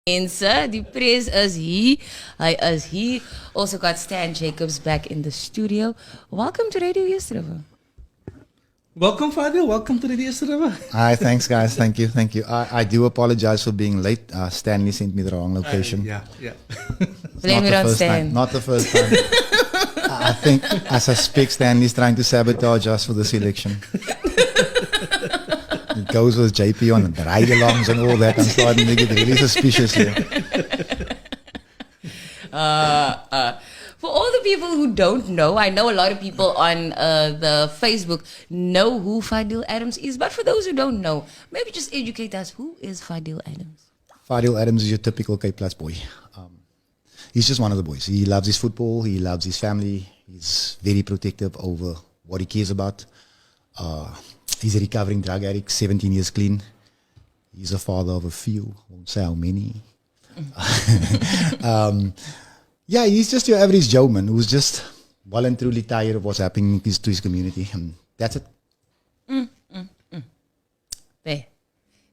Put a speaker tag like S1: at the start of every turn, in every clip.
S1: Mense, die pres is hier. Hy is hier. Also got Stan Jacobs back in the studio. Welcome to Radio Yesterday.
S2: Welcome, Fadiel. Welcome to Radio Yesterday.
S3: Hi, thanks, guys. Thank you. I do apologize for being late. Stanley sent me the wrong location.
S2: Yeah.
S1: Blame it on Stan.
S3: Not the first time. I suspect Stanley's trying to sabotage us for this election. It goes with JP on the ride-alongs and all that. I'm starting to get really suspicious here.
S1: For all the people who don't know, I know a lot of people on the Facebook know who Fadiel Adams is, but for those who don't know, maybe just educate us. Who is Fadiel Adams?
S3: Fadiel Adams is your typical Cape Plus boy. He's just one of the boys. He loves his football. He loves his family. He's very protective over what he cares about. He's a recovering drug addict, 17 years clean. He's a father of a few, won't say how many. Yeah, he's just your average Joe man who's just well and truly tired of what's happening to his community. And that's it.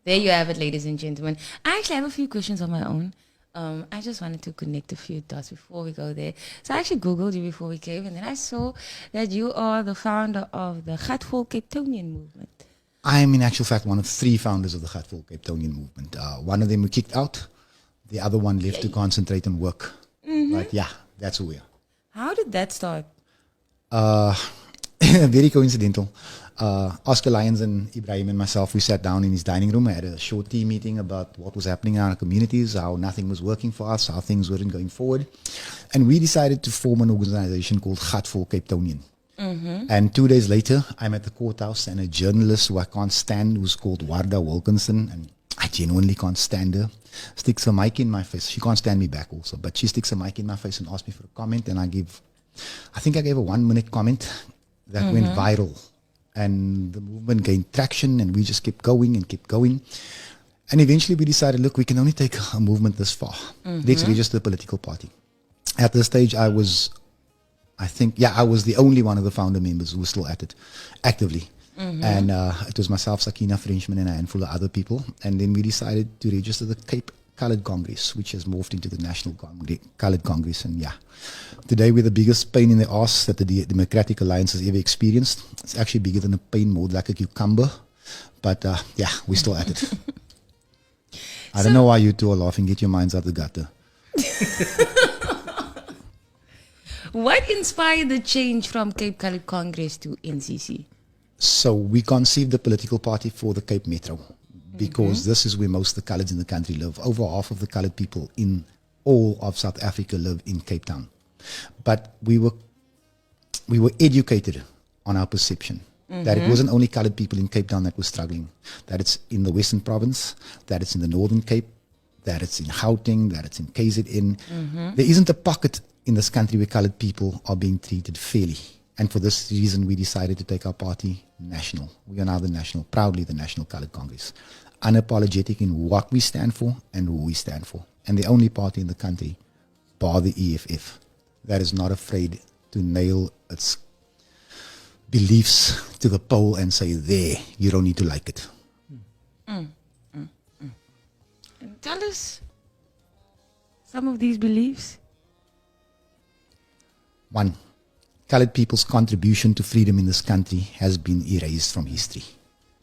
S1: There you have it, ladies and gentlemen. I actually have a few questions of my own. I just wanted to connect a few dots before we go there. So I actually Googled you before we came, and then I saw that you are the founder of the Gatvol Capetonian movement.
S3: I am in actual fact one of 3 founders of the Gatvol Capetonian movement. One of them we kicked out. The other one left to concentrate on work. But yeah, that's who we are.
S1: How did that start?
S3: Very coincidental. Oscar Lyons and Ibrahim and myself, we sat down in his dining room. I had a short team meeting about what was happening in our communities, how nothing was working for us, how things weren't going forward. And we decided to form an organization called Gatvol Capetonian. And 2 days later, I'm at the courthouse and a journalist who I can't stand, who's called Warda Wilkinson, and I genuinely can't stand her, sticks a mic in my face. She can't stand me back also, but she sticks a mic in my face and asks me for a comment, and I think I gave a 1-minute comment that went viral. And the movement gained traction, and we just kept going and kept going. And eventually we decided, look, we can only take a movement this far. Let's register a political party. At this stage, I was the only one of the founder members who was still at it, actively. And it was myself, Sakina Frenchman, and a handful of other people. And then we decided to register the Cape Coloured Congress, which has morphed into the National Coloured Congress. And yeah, today we're the biggest pain in the arse that the Democratic Alliance has ever experienced. It's actually bigger than a pain, more like a cucumber. But yeah, we're still at it. I don't know why you two are laughing. Get your minds out the gutter.
S1: What inspired the change from Cape Coloured Congress to NCC?
S3: So we conceived a political party for the Cape Metro because this is where most of the coloureds in the country live. Over half of the coloured people in all of South Africa live in Cape Town. But we were educated on our perception that it wasn't only coloured people in Cape Town that were struggling, that it's in the Western Province, that it's in the Northern Cape, that it's in Gauteng, that it's in KZN. There isn't a pocket in this country where coloured people are being treated fairly. And for this reason, we decided to take our party national. We are now proudly the National Coloured Congress. Unapologetic in what we stand for and who we stand for. And the only party in the country, bar the EFF, that is not afraid to nail its beliefs to the pole and say, there, you don't need to like it.
S1: And tell us some of these beliefs.
S3: 1. Coloured people's contribution to freedom in this country has been erased from history.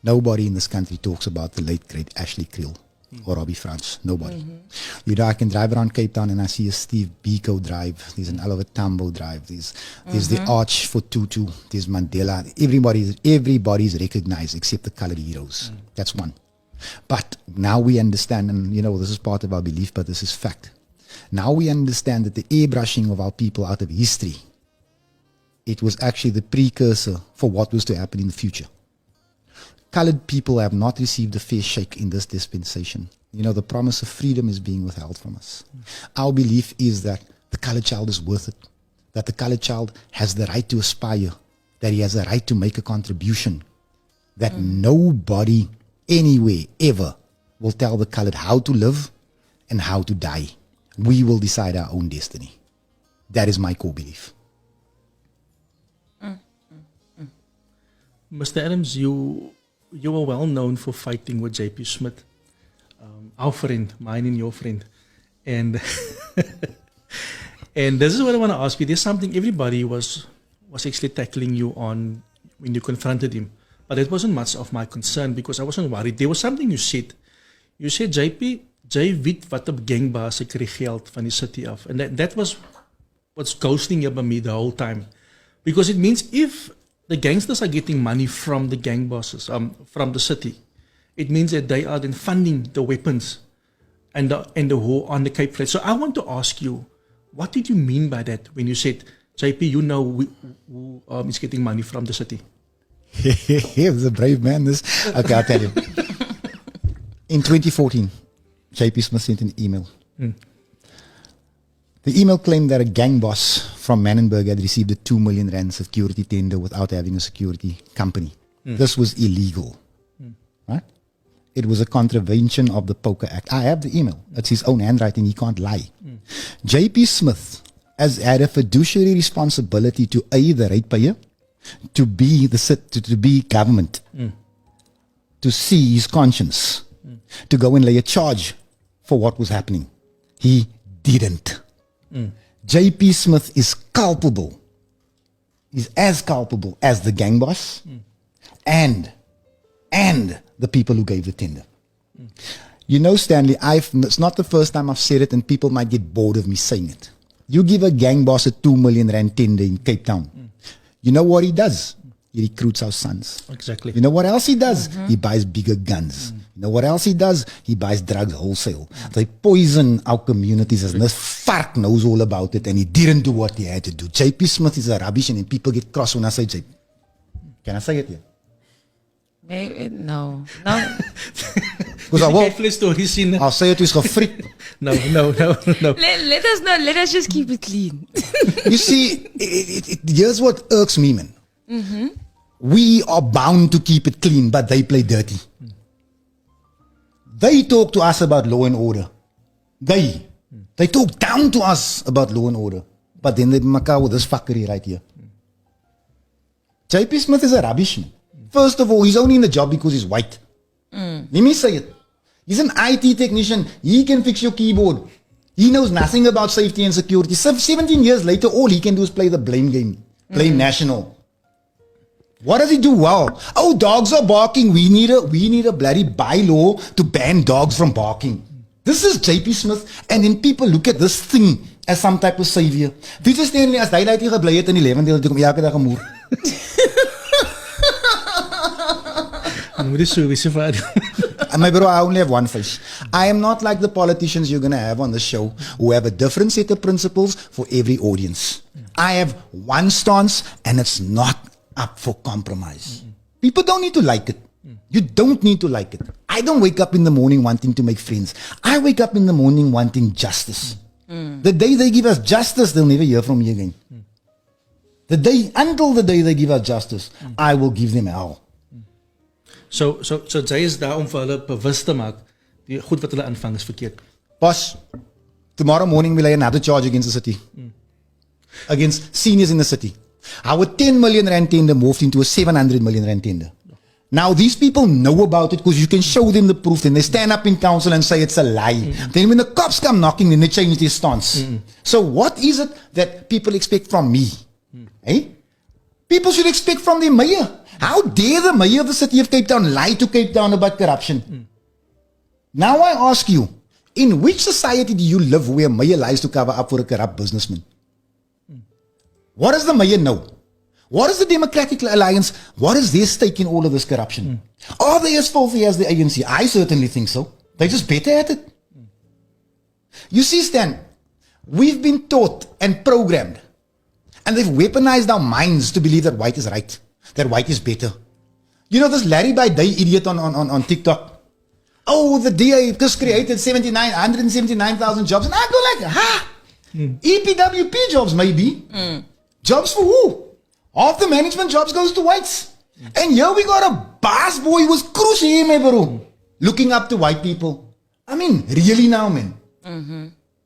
S3: Nobody in this country talks about the late, great Ashley Kriel or Robbie Frans. Nobody. You know, I can drive around Cape Town and I see a Steve Biko drive. There's an Oliver Tambo drive. There's the Arch for Tutu. There's Mandela. Everybody's recognized except the coloured heroes. That's 1. But now we understand, and you know, this is part of our belief, but this is fact. Now we understand that the airbrushing of our people out of history, it was actually the precursor for what was to happen in the future. Coloured people have not received a fair shake in this dispensation. You know, the promise of freedom is being withheld from us. Our belief is that the coloured child is worth it, that the coloured child has the right to aspire, that he has the right to make a contribution, that nobody, anywhere, ever will tell the coloured how to live and how to die. We will decide our own destiny. That is my core belief.
S2: Mr. Adams, you were well known for fighting with JP Smith, our friend, mine and your friend. And and this is what I want to ask you. There's something everybody was actually tackling you on when you confronted him. But it wasn't much of my concern because I wasn't worried. There was something you said. You said, JP, jy weet wat 'n gangbaas ek kry geld van die city af. And that was what's ghosting you by me the whole time. Because it means if the gangsters are getting money from the gang bosses, from the city, it means that they are then funding the weapons and the war on the Cape Flats. So I want to ask you, what did you mean by that when you said, JP, you know who is getting money from the city?
S3: He was a brave man. This, okay, I'll tell you. In 2014, JP Smith sent an email. The email claimed that a gang boss from Manenberg had received a 2 million rand security tender without having a security company. This was illegal. Right? It was a contravention of the Poker Act. I have the email. It's his own handwriting. He can't lie. JP Smith has had a fiduciary responsibility to A, the ratepayer, to B, to be government, to C, his conscience, to go and lay a charge for what was happening. He didn't. JP Smith is culpable. He's as culpable as the gang boss and the people who gave the tender. You know, Stanley, it's not the first time I've said it, and people might get bored of me saying it. You give a gang boss a 2 million rand tender in Cape Town. You know what he does? He recruits our sons.
S2: Exactly.
S3: You know what else he does? He buys bigger guns. You know what else he does? He buys drugs wholesale. They poison our communities, and this fark knows all about it, and he didn't do what he had to do. JP Smith is a rubbish, and people get cross when I say JP. Can I say it here?
S1: Maybe, no.
S3: Because
S2: I'll
S3: say it is gefriet.
S2: No.
S1: Let us know. Let us just keep it clean.
S3: You see, here's what irks me, man. We are bound to keep it clean, but they play dirty. They talk to us about law and order. They talk down to us about law and order. But then they make out with this fuckery right here. JP Smith is a rubbish man. First of all, he's only in the job because he's white. Let me say it. He's an IT technician. He can fix your keyboard. He knows nothing about safety and security. 17 years later, all he can do is play the blame game. Blame national. What does he do well? Oh, dogs are barking. We need a bloody bylaw to ban dogs from barking. This is JP Smith, and then people look at this thing as some type of savior. Wie is Stanley as hy uit hier gebly het in die 11de deel toe kom elke dag 'n moer. My bro, I only have one face. I am not like the politicians you're going to have on the show who have a different set of principles for every audience. I have one stance, and it's not up for compromise. People don't need to like it. You don't need to like it. I don't wake up in the morning wanting to make friends. I wake up in the morning wanting justice. The day they give us justice, they'll never hear from me again. Until the day they give us justice, I will give them hell.
S2: So jy is daar om vir hulle bewus te maak die goed wat hulle aanvang is verkeerd.
S3: Boss, tomorrow morning we'll lay another charge against the city. Against seniors in the city. Our 10 million rand tender moved into a 700 million rand tender. Now these people know about it because you can show them the proof, and they stand up in council and say it's a lie. Then when the cops come knocking, then they change their stance. So what is it that people expect from me? Hey? People should expect from the mayor. How dare the mayor of the city of Cape Town lie to Cape Town about corruption? Now I ask you, in which society do you live where mayor lies to cover up for a corrupt businessman? What does the mayor know? What is the Democratic Alliance? What is their stake in all of this corruption? Are they as filthy as the ANC? I certainly think so. They're just better at it. You see, Stan, we've been taught and programmed, and they've weaponized our minds to believe that white is right, that white is better. You know this Larry by Day idiot on TikTok? Oh, the DA just created 179,000 jobs. And I go like, EPWP jobs maybe. Jobs for who? Half the management jobs goes to whites. And here we got a boss boy who was cruising, bro, looking up to white people. I mean, really now, man.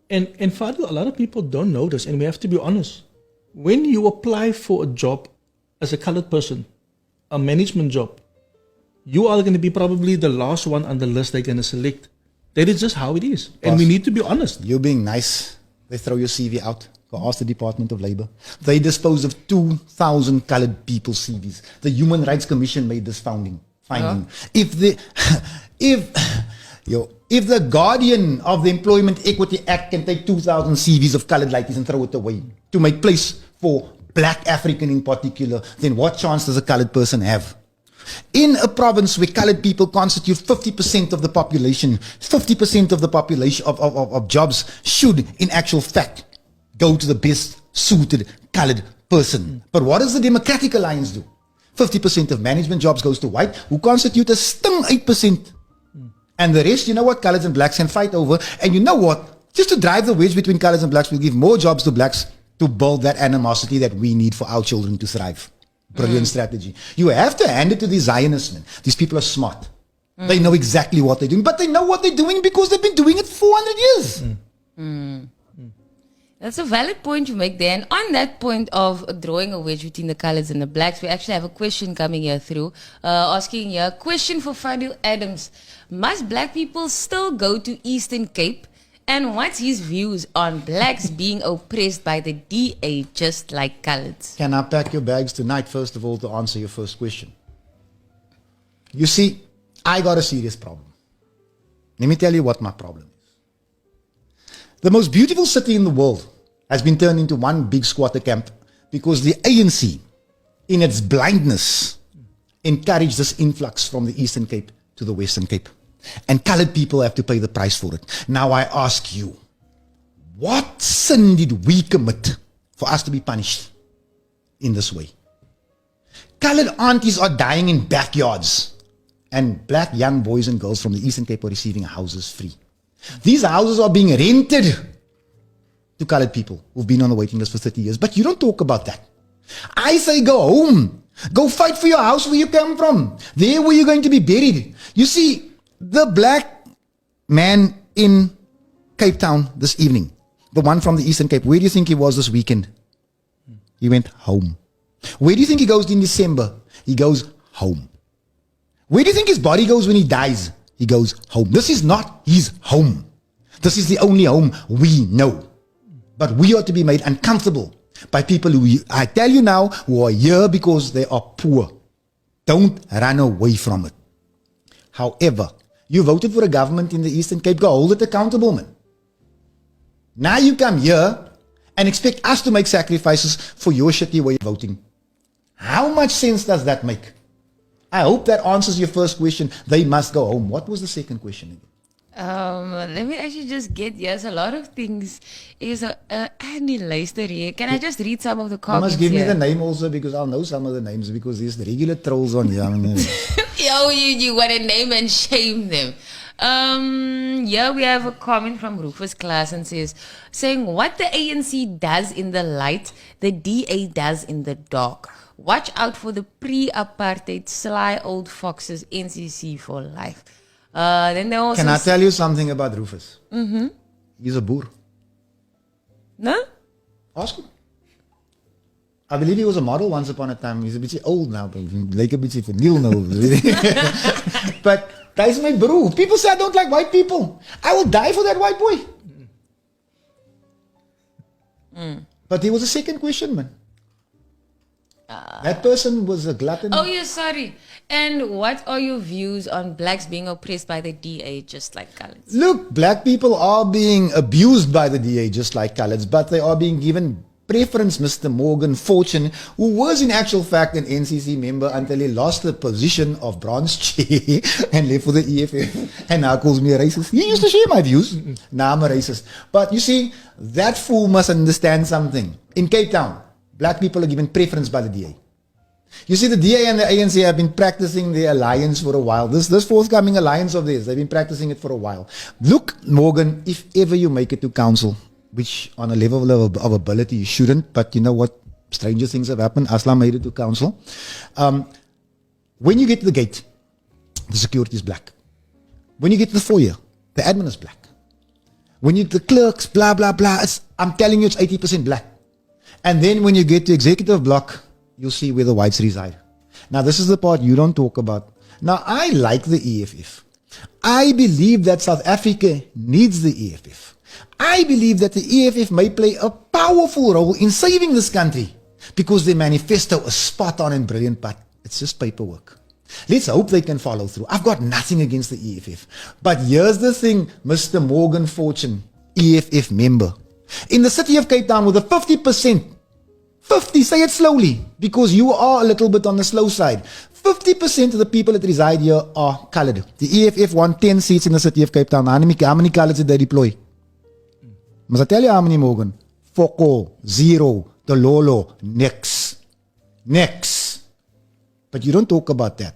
S2: And Fadiel, a lot of people don't know this, and we have to be honest. When you apply for a job as a colored person, a management job, you are going to be probably the last one on the list they're going to select. That is just how it is. And we need to be honest.
S3: You're being nice. They throw your CV out. Go ask the Department of Labor. They disposed of 2,000 colored people's CVs. The Human Rights Commission made this finding. If the guardian of the Employment Equity Act can take 2,000 CVs of colored lighties and throw it away to make place for black African in particular, then what chance does a colored person have? In a province where colored people constitute 50% of the population, 50% of the population of jobs should, in actual fact, go to the best suited colored person. But what does the Democratic Alliance do? 50% of management jobs goes to white, who constitute a stung 8%. And the rest, you know what, coloreds and blacks can fight over. And you know what? Just to drive the wedge between coloreds and blacks, we'll give more jobs to blacks to build that animosity that we need for our children to thrive. Brilliant strategy. You have to hand it to these Zionists, man. These people are smart. They know exactly what they're doing, but they know what they're doing because they've been doing it for 400 years.
S1: That's a valid point you make there. And on that point of drawing a wedge between the colors and the blacks, we actually have a question coming here through, asking here, question for Fadiel Adams. Must black people still go to Eastern Cape? And what's his views on blacks being oppressed by the DA just like coloreds?
S3: Can I pack your bags tonight, first of all, to answer your first question? You see, I got a serious problem. Let me tell you what my problem is. The most beautiful city in the world has been turned into one big squatter camp because the ANC, in its blindness, encouraged this influx from the Eastern Cape to the Western Cape. And colored people have to pay the price for it. Now I ask you, what sin did we commit for us to be punished in this way? Colored aunties are dying in backyards, and black young boys and girls from the Eastern Cape are receiving houses free. These houses are being rented to colored people who've been on the waiting list for 30 years. But you don't talk about that. I say go home. Go fight for your house where you come from. There where you're going to be buried. You see, the black man in Cape Town this evening, the one from the Eastern Cape, where do you think he was this weekend? He went home. Where do you think he goes in December? He goes home. Where do you think his body goes when he dies? He goes home. This is not his home. This is the only home we know. But we ought to be made uncomfortable by people who, I tell you now, who are here because they are poor. Don't run away from it. However, you voted for a government in the Eastern Cape. Go hold it accountable, man. Now you come here and expect us to make sacrifices for your shitty way of voting. How much sense does that make? I hope that answers your first question. They must go home. What was the second question again?
S1: Let me actually just get, yes, a lot of things is Andy Leister here. Can I just read some of the
S3: You
S1: comments
S3: must give
S1: here?
S3: me the name also because I'll know some of the names because there's the regular trolls on here.
S1: Yo, you want to name and shame them. Yeah, we have a comment from Rufus Class and saying what the ANC does in the light, the DA does in the dark. Watch out for the pre-apartheid sly old foxes, NCC for life. Then they also
S3: Can I tell you something about Rufus? Mm-hmm. He's a boer.
S1: No?
S3: Ask him. I believe he was a model once upon a time. He's a bit old now, but like a bit Fadiel now. But that's my bro. People say I don't like white people. I will die for that white boy. But there was a second question, man. That person was a glutton.
S1: Oh, yeah, sorry. And what are your views on blacks being oppressed by the DA just like coloreds?
S3: Look, black people are being abused by the DA just like coloreds, but they are being given preference. Mr. Morgan Fortune, who was in actual fact an NCC member until he lost the position of bronze chair and left for the EFF, and now calls me a racist. He used to share my views. Now I'm a racist. But you see, that fool must understand something. In Cape Town, black people are given preference by the DA. You see, the DA and the ANC have been practicing their alliance for a while. This forthcoming alliance of theirs, they've been practicing it for a while. Look, Morgan, if ever you make it to council, which on a level of ability you shouldn't, but you know what? Stranger things have happened. Aslam made it to council. When you get to the gate, the security is black. When you get to the foyer, the admin is black. When you the clerks, blah, blah, blah, I'm telling you it's 80% black. And then when you get to executive block, you'll see where the whites reside. Now, this is the part you don't talk about. Now, I like the EFF. I believe that South Africa needs the EFF. I believe that the EFF may play a powerful role in saving this country because their manifesto is spot on and brilliant, but it's just paperwork. Let's hope they can follow through. I've got nothing against the EFF. But here's the thing, Mr. Morgan Fortune, EFF member. In the city of Cape Town with a 50%, 50, say it slowly, because you are a little bit on the slow side. 50% of the people that reside here are colored. The EFF won 10 seats in the city of Cape Town. How many coloreds did they deploy? Must I tell you how many, Morgan? Foko, zero, Tololo, next. But you don't talk about that.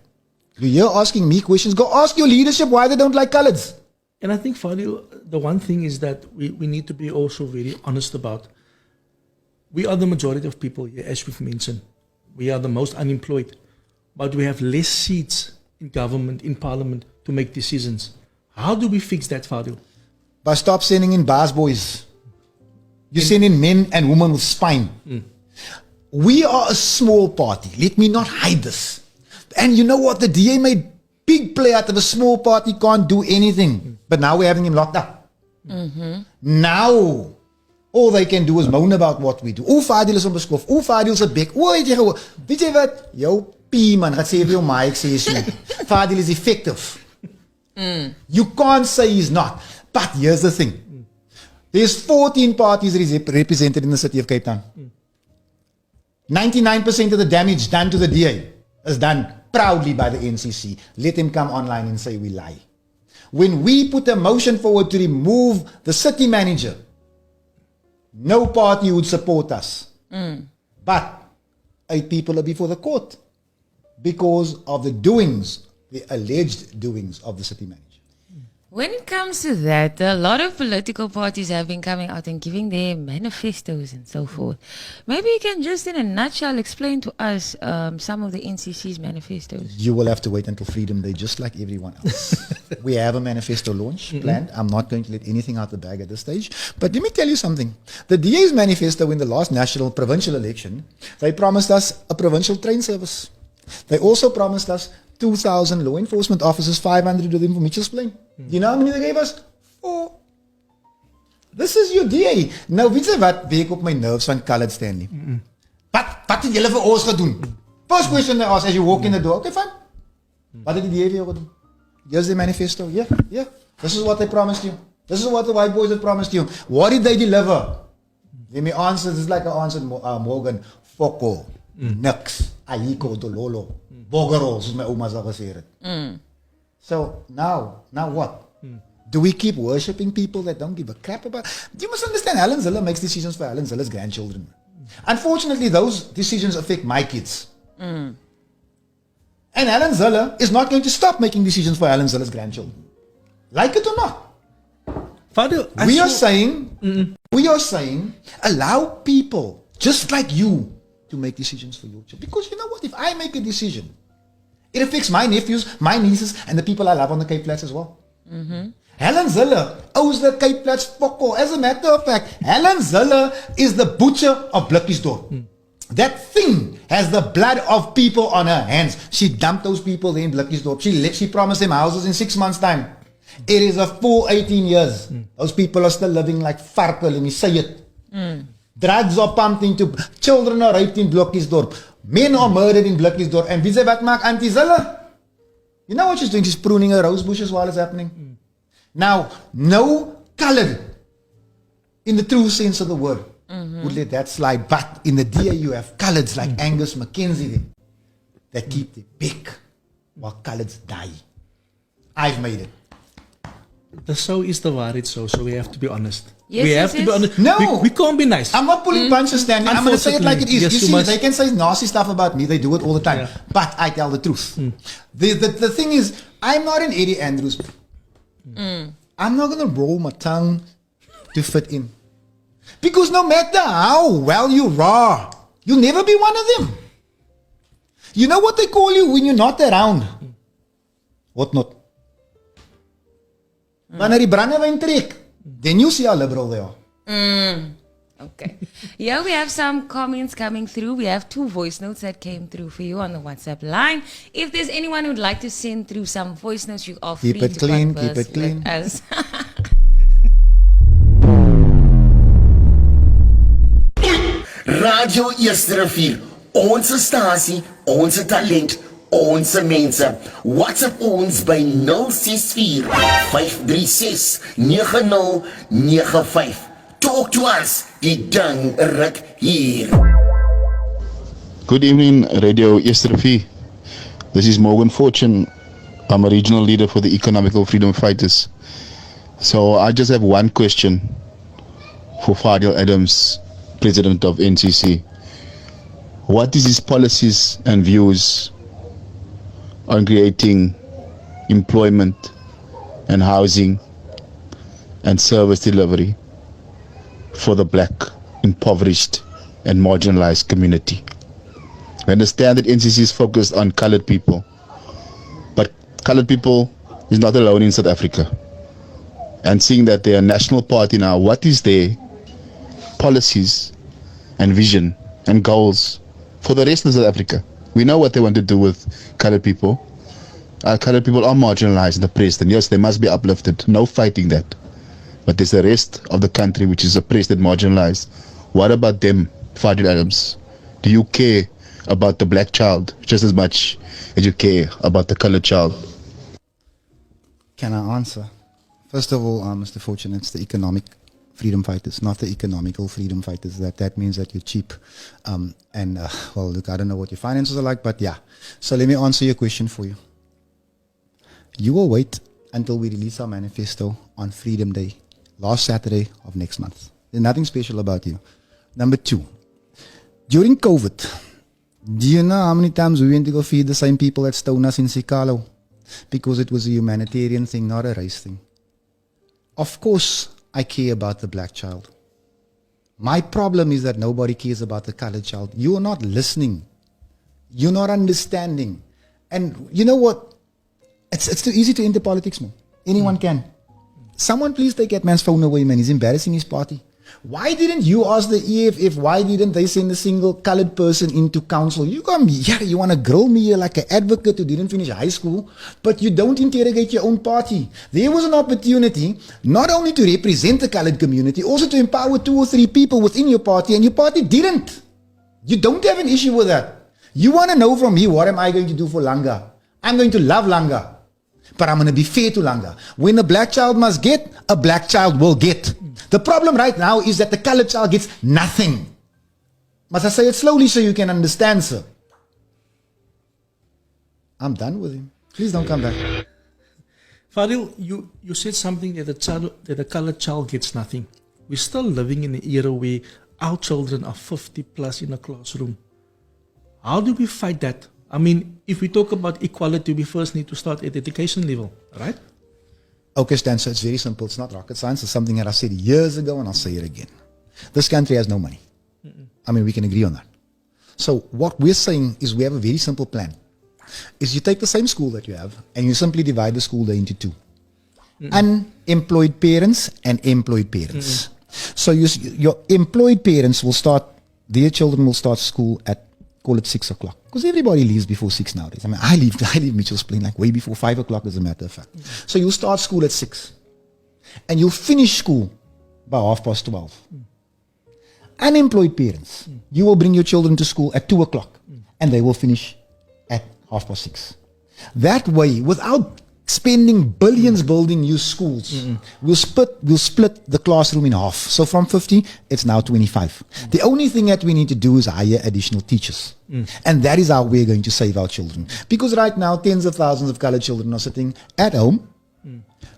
S3: You're asking me questions. Go ask your leadership why they don't like coloreds.
S2: And I think, Fadiel, the one thing is that we need to be also very honest about. We are the majority of people here, as we've mentioned. We are the most unemployed. But we have less seats in government, in parliament, to make decisions. How do we fix that, Fadiel?
S3: But stop sending in bars boys. You send in men and women with spine. We are a small party. Let me not hide this. And you know what? The DA made big play out of a small party, can't do anything. But now we're having him locked up. Now, all they can do is moan about what we do. O, Fadiel is onbeskof. O, Fadiel is 'n bek. O, het jy gehoor? Weet jy wat? Jou pie man, gaat sê vir jou Mike sê is nie. Fadiel is effective. You can't say he's not. But here's the thing. There's 14 parties represented in the city of Cape Town. 99% of the damage done to the DA is done proudly by the NCC. Let him come online and say we lie. When we put a motion forward to remove the city manager, no party would support us. But 8 people are before the court because of the doings, the alleged doings of the city manager.
S1: When it comes to that, a lot of political parties have been coming out and giving their manifestos and so forth. Maybe you can just in a nutshell explain to us some of the NCC's manifestos.
S3: You will have to wait until Freedom Day, just like everyone else. We have a manifesto launch planned. I'm not going to let anything out the bag at this stage. But let me tell you something. The DA's manifesto in the last national provincial election, they promised us a provincial train service. They also promised us 2,000 law enforcement officers, 500 of them for Mitchell's Plain. You know how many they gave us? 4. This is your DA. Nou, weet jy wat week op my nerves van colored Stanley? Wat het julle vir ons gedoen? First question they ask as you walk in the door. Okay, fine. Wat het die DA vir jou gedoen? Here's the manifesto. Yeah. This is what they promised you. This is what the white boys had promised you. What did they deliver? Let me answer. This is like I answered Morgan. Foko. Niks. Ahiko, Dololo. Boggerol, soos my oma sal gesê het. So now what? Do we keep worshipping people that don't give a crap about? You must understand, Helen Zille makes decisions for Helen Zille's grandchildren. Unfortunately, those decisions affect my kids. And Helen Zille is not going to stop making decisions for Helen Zille's grandchildren. Like it or not.
S2: Fadiel,
S3: we are saying, allow people just like you to make decisions for your children. Because you know what? If I make a decision, it affects my nephews, my nieces, and the people I love on the Cape Flats as well. Helen Zille owes the Cape Flats fokol. As a matter of fact, Helen Zille is the butcher of Blikkiesdorp. That thing has the blood of people on her hands. She dumped those people there in Blikkiesdorp. She promised them houses in 6 months' time. It is a full 18 years. Those people are still living like varke, let me say it. Drugs are pumped into, children are raped in Blikkiesdorp. Men are murdered in Blikkiesdorp. And wie sê wat maak Auntie Zille? You know what she's doing? She's pruning her rose bushes while it's happening. Now, no colour, in the true sense of the word, would let that slide. But in the DA you have colours like Angus Mackenzie that keep the pick while colours die. I've made it.
S2: So is the WAARHEID so we have to be honest.
S1: Yes,
S2: we have to be honest.
S3: No.
S2: We can't be nice.
S3: I'm not pulling punches, Stanley. I'm going to say it like it is.
S2: Yes,
S3: you see, they can say nasty stuff about me. They do it all the time.
S2: Yeah.
S3: But I tell the truth. The thing is, I'm not an Eddie Andrews. I'm not going to roll my tongue to fit in. Because no matter how well you roar, you'll never be one of them. You know what they call you when you're not around? What not? Wanneer die brandewyn trek, then you see how liberal they are.
S1: Okay. Yeah, we have some comments coming through. We have 2 voice notes that came through for you on the WhatsApp line. If there's anyone who'd like to send through some voice notes, you are free
S3: Keep it
S1: to
S3: clean,
S1: converse
S3: keep it clean.
S1: with us.
S4: Radio Eerste Rivier, onze stasie, onze talent, onze mense. WhatsApp ons by 064 536 9095. Talk to us, die ding ruk hier.
S5: Good evening, Radio Eerste Rivier. This is Morgan Fortune. I'm a regional leader for the Economical Freedom Fighters. So I just have one question for Fadiel Adams, President of NCC. What is his policies and views on creating employment and housing and service delivery for the black, impoverished and marginalized community? We understand that NCC is focused on colored people, but colored people is not alone in South Africa. And seeing that they are a national party now, what is their policies and vision and goals for the rest of South Africa? We know what they want to do with colored people. Colored people are marginalized and oppressed, and yes, they must be uplifted. No fighting that. But there's the rest of the country which is oppressed and marginalized. What about them, Fadiel Adams? Do you care about the black child just as much as you care about the colored child?
S3: Can I answer? First of all, Mr. Fortune, it's the economic freedom fighters, not the economical freedom fighters. That means that you're cheap. Well, look, I don't know what your finances are like, but yeah. So let me answer your question for you. You will wait until we release our manifesto on Freedom Day, last Saturday of next month. There's nothing special about you. Number 2, during COVID, do you know how many times we went to go feed the same people that stoned us in Sikalo? Because it was a humanitarian thing, not a race thing. Of course, I care about the black child. My problem is that nobody cares about the colored child. You are not listening. You're not understanding. And you know what? It's too easy to enter politics, man. Anyone can. Someone please take that man's phone away, man. He's embarrassing his party. Why didn't you ask the EFF, why didn't they send a single colored person into council? You come here, you want to grill me here like an advocate who didn't finish high school, but you don't interrogate your own party. There was an opportunity not only to represent the colored community, also to empower 2 or 3 people within your party, and your party didn't. You don't have an issue with that. You want to know from me, what am I going to do for Langa? I'm going to love Langa, but I'm going to be fair to Langa. When a black child must get, a black child will get. The problem right now is that the colored child gets nothing. Must I say it slowly so you can understand, sir? I'm done with him. Please don't come back.
S2: Fadiel, you said something that the colored child gets nothing. We're still living in an era where our children are 50 plus in a classroom. How do we fight that? I mean, if we talk about equality, we first need to start at education level, right?
S3: Okay, Stan, so it's very simple. It's not rocket science. It's something that I said years ago, and I'll say it again. This country has no money. I mean, we can agree on that. So what we're saying is we have a very simple plan. Is you take the same school that you have, and you simply divide the school day into 2. Unemployed parents and employed parents. So your employed parents will start, their children will start school at, call it 6 o'clock. Because everybody leaves before 6 nowadays. I mean, I leave Mitchell's Plain like way before 5 o'clock, as a matter of fact. So you'll start school at 6. And you'll finish school by 12:30. Unemployed parents, you will bring your children to school at 2 o'clock. And they will finish at 6:30. That way, without spending billions building new schools, we'll split the classroom in half. So from 50, it's now 25. The only thing that we need to do is hire additional teachers. And that is how we're going to save our children. Because right now, tens of thousands of colored children are sitting at home,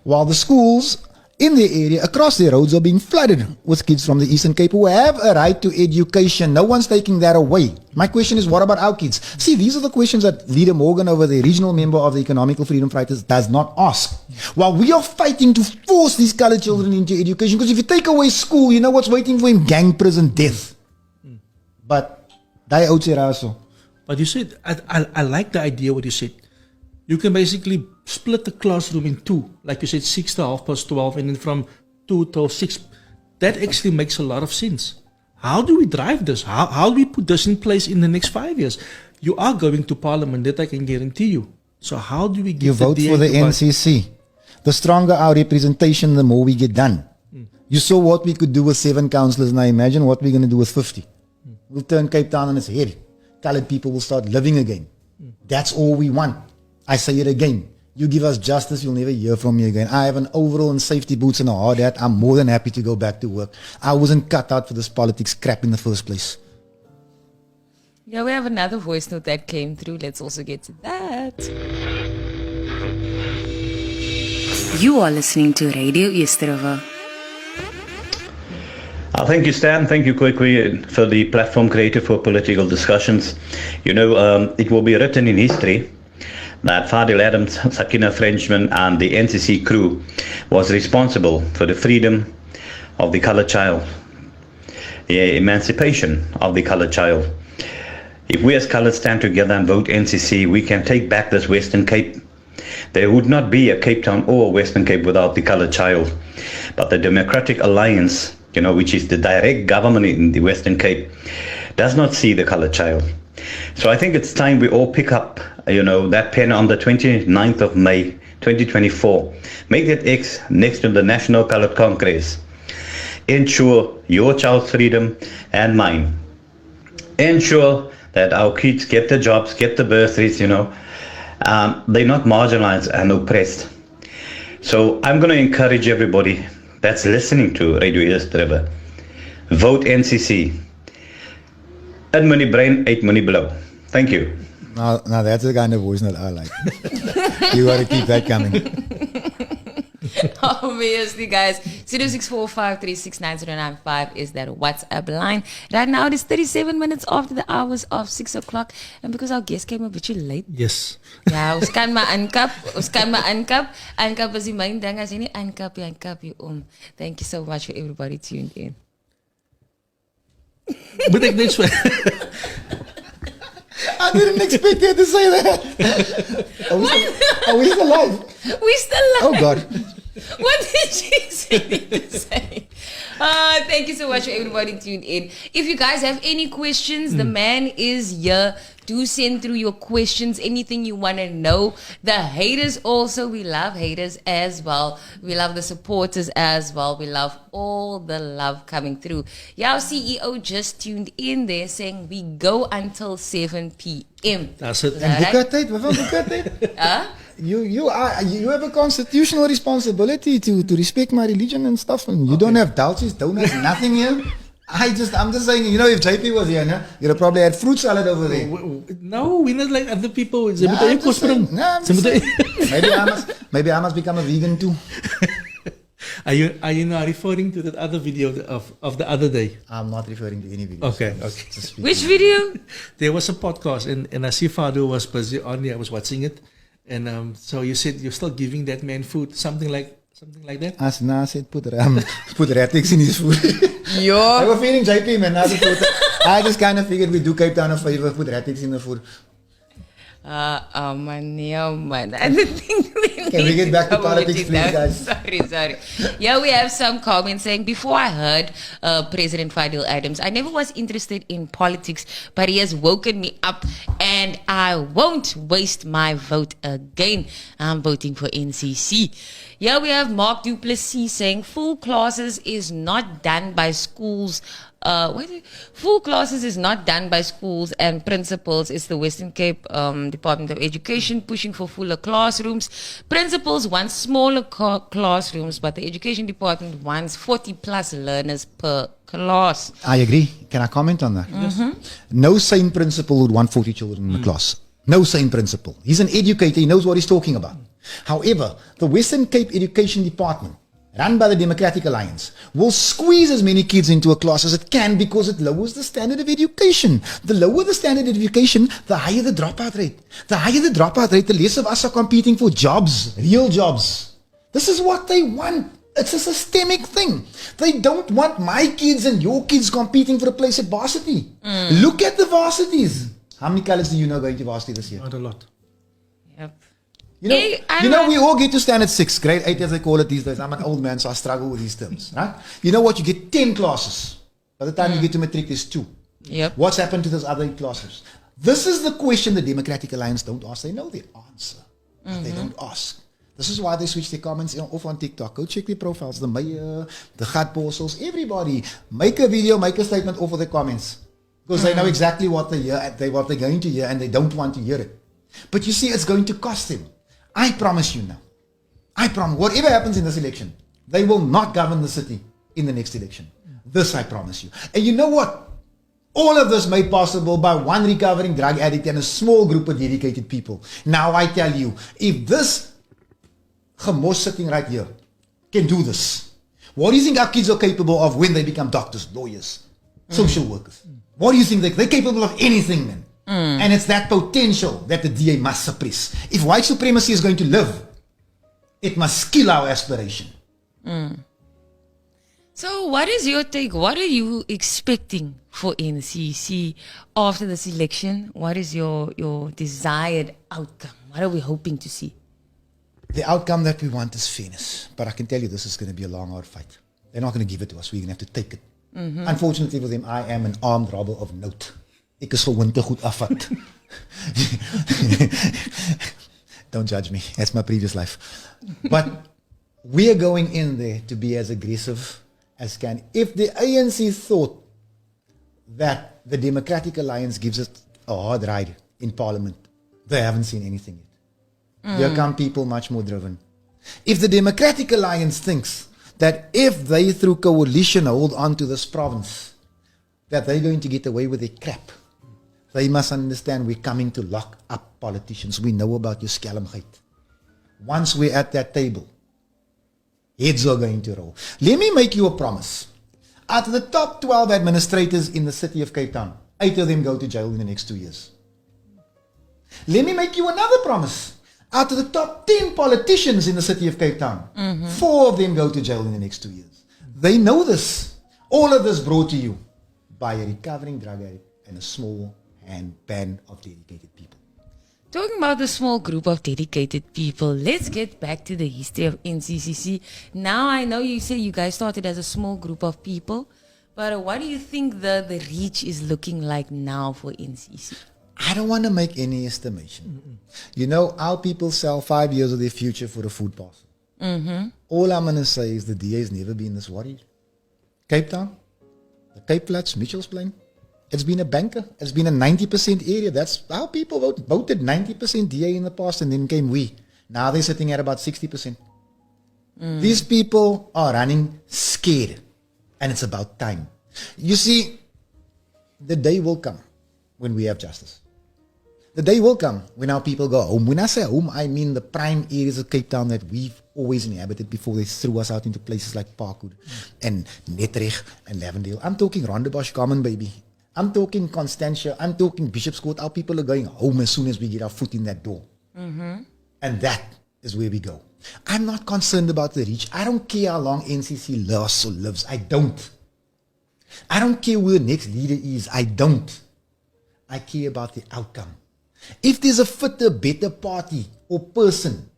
S3: while the schools in the area, across the roads, are being flooded with kids from the Eastern Cape who have a right to education. No one's taking that away. My question is, what about our kids? See, these are the questions that Leader Morgan, over the regional member of the Economical Freedom Fighters, does not ask. While we are fighting to force these colored children into education, because if you take away school, you know what's waiting for him? Gang, prison, death. But,
S2: But you said, I like the idea what you said. You can basically split the classroom in 2, like you said, 6 to 12:30, and then from 2 till 6. That actually makes a lot of sense. How do we drive this? How do we put this in place in the next 5 years? You are going to parliament, that I can guarantee you. So how do we get
S3: You vote for the NCC. The stronger our representation, the more we get done. You saw what we could do with 7 councillors. Now imagine what we're going to do with 50. We'll turn Cape Town on its head. Colored people will start living again. That's all we want. I say it again. You give us justice, you'll never hear from me again. I have an overall and safety boots and a hard hat. I'm more than happy to go back to work. I wasn't cut out for this politics crap in the first place.
S1: Yeah, we have another voice note that came through. Let's also get to that.
S6: You are listening to Radio East River.
S7: Thank you, Stan. Thank you, Khoi, for the platform created for political discussions. You know, it will be written in history that Fadiel Adams, Sakina Frenchman, and the NCC crew was responsible for the freedom of the colored child, the emancipation of the colored child. If we as colored stand together and vote NCC, we can take back this Western Cape. There would not be a Cape Town or a Western Cape without the colored child. But the Democratic Alliance, you know, which is the direct government in the Western Cape, does not see the colored child. So I think it's time we all pick up, you know, that pen on the 29th of May, 2024. Make that X next to the National Colored Congress. Ensure your child's freedom and mine. Ensure that our kids get the jobs, get the bursaries, you know. They're not marginalized and oppressed. So I'm going to encourage everybody that's listening to Radio East River. Vote NCC. 1 money brain, 8 money below. Thank you.
S3: Now that's the kind of voice that I like. You got to keep that coming.
S1: Obviously, guys. 0645369095 is that WhatsApp line. Right now, it is 37 minutes after the hours of 6 o'clock. And because our guest came a bit late.
S2: Yes.
S1: Ja, ons kan maar aankap. Aankap is die main ding. As jy nie aankap jy om. Thank you so much for everybody tuned in.
S2: But like this way.
S3: I didn't expect you to say that. Are we still live?
S1: We still live.
S3: Oh, God.
S1: What did she say? Thank you so much for everybody tuned in. If you guys have any questions, the man is here. Do send through your questions, anything you want to know. The haters also, we love haters as well. We love the supporters as well. We love all the love coming through. Our CEO just tuned in there saying we go until 7 p.m.
S2: That's it.
S3: You have a constitutional responsibility to respect my religion and stuff, and you don't have doubts, don't have nothing here. I'm just saying, you know, if JP was here, you'd have probably had fruit salad over there.
S2: No, we're not like other people.
S3: Maybe I must become a vegan too.
S2: Are you now referring to that other video of the other day?
S3: I'm not referring to any video.
S2: Okay.
S1: Which video?
S2: There was a podcast, and I see Fado was busy on there. I was watching it, and so you said you're still giving that man food, something like that.
S3: As I said, put ratics in his food.
S1: Yo.
S3: I was feeling JP, man. I just kind of figured we do Cape Town a favor, put ratics in the food.
S1: Man. I didn't think
S3: Can we get back to politics, please, guys?
S1: Sorry. Yeah, we have some comments saying, before I heard President Fadiel Adams, I never was interested in politics, but he has woken me up and I won't waste my vote again. I'm voting for NCC. Yeah, we have Mark Duplessis saying, full classes is not done by schools. Full classes is not done by schools and principals. It's the Western Cape Department of Education pushing for fuller classrooms. Principals want smaller classrooms, but the Education Department wants 40 plus learners per class.
S3: I agree. Can I comment on that?
S1: Mm-hmm.
S3: No sane principal would want 40 children in the class. No sane principal. He's an educator. He knows what he's talking about. However, the Western Cape Education Department, run by the Democratic Alliance, will squeeze as many kids into a class as it can because it lowers the standard of education. The lower the standard of education, the higher the dropout rate. The higher the dropout rate, the less of us are competing for jobs, real jobs. This is what they want. It's a systemic thing. They don't want my kids and your kids competing for a place at varsity. Look at the varsities. How many colors do you know going to varsity this year?
S2: Not a lot.
S1: Yep.
S3: You know, we all get to standard 6, grade 8 as they call it these days. I'm an old man, so I struggle with these terms. Right? You know what? You get 10 classes. By the time you get to matric, there's 2.
S1: Yep.
S3: What's happened to those other classes? This is the question the Democratic Alliance don't ask. They know the answer, but they don't ask. This is why they switch their comments off on TikTok. Go check their profiles. The mayor, the Gatposels, everybody. Make a video, make a statement off of their comments. Because they know exactly what they hear, what they're going to hear, and they don't want to hear it. But you see, it's going to cost them. I promise you now. I promise. Whatever happens in this election, they will not govern the city in the next election. This I promise you. And you know what? All of this made possible by one recovering drug addict and a small group of dedicated people. Now I tell you, if this Gemos sitting right here can do this, what do you think our kids are capable of when they become doctors, lawyers, social workers? What do you think they're capable of? Anything, man. And it's that potential that the DA must suppress. If white supremacy is going to live, it must kill our aspiration.
S1: So what is your take? What are you expecting for NCC after this election? What is your desired outcome? What are we hoping to see?
S3: The outcome that we want is fairness. But I can tell you this is going to be a long, hard fight. They're not going to give it to us. We're going to have to take it. Unfortunately for them, I am an armed robber of note. Ek is gewoon te goed afvat. Don't judge me. That's my previous life. But we are going in there to be as aggressive as can. If the ANC thought that the Democratic Alliance gives us a hard ride in Parliament, they haven't seen anything yet. Here come people much more driven. If the Democratic Alliance thinks that if they through coalition hold on to this province, that they're going to get away with their crap, they must understand we're coming to lock up politicians. We know about your skelmheid. Once we're at that table, heads are going to roll. Let me make you a promise. Out of the top 12 administrators in the city of Cape Town, 8 of them go to jail in the next 2 years. Let me make you another promise. Out of the top 10 politicians in the city of Cape Town, 4 of them go to jail in the next 2 years. They know this. All of this brought to you by a recovering drug addict and a small band of dedicated people.
S1: Talking about the small group of dedicated people, let's get back to the history of NCCC. Now I know you say you guys started as a small group of people, but what do you think the reach is looking like now for NCC?
S3: I don't want to make any estimation. You know, our people sell 5 years of their future for a food parcel. All I'm going to say is the DA has never been this worried. Cape Town, the Cape Flats, Mitchell's Plain, it's been a banker. It's been a 90% area. That's how people voted 90% DA in the past, and then came we. Now they're sitting at about 60%. These people are running scared, and it's about time. You see, the day will come when we have justice. The day will come when our people go home. When I say home, I mean the prime areas of Cape Town that we've always inhabited before they threw us out into places like Parkwood and Netreg and Lavendale. I'm talking Rondebosch Common, baby. I'm talking Constantia. I'm talking Bishop's Court. Our people are going home as soon as we get our foot in that door. And that is where we go. I'm not concerned about the reach. I don't care how long NCC lasts or lives. I don't. I don't care who the next leader is. I don't. I care about the outcome. If there's a fitter, better party or person,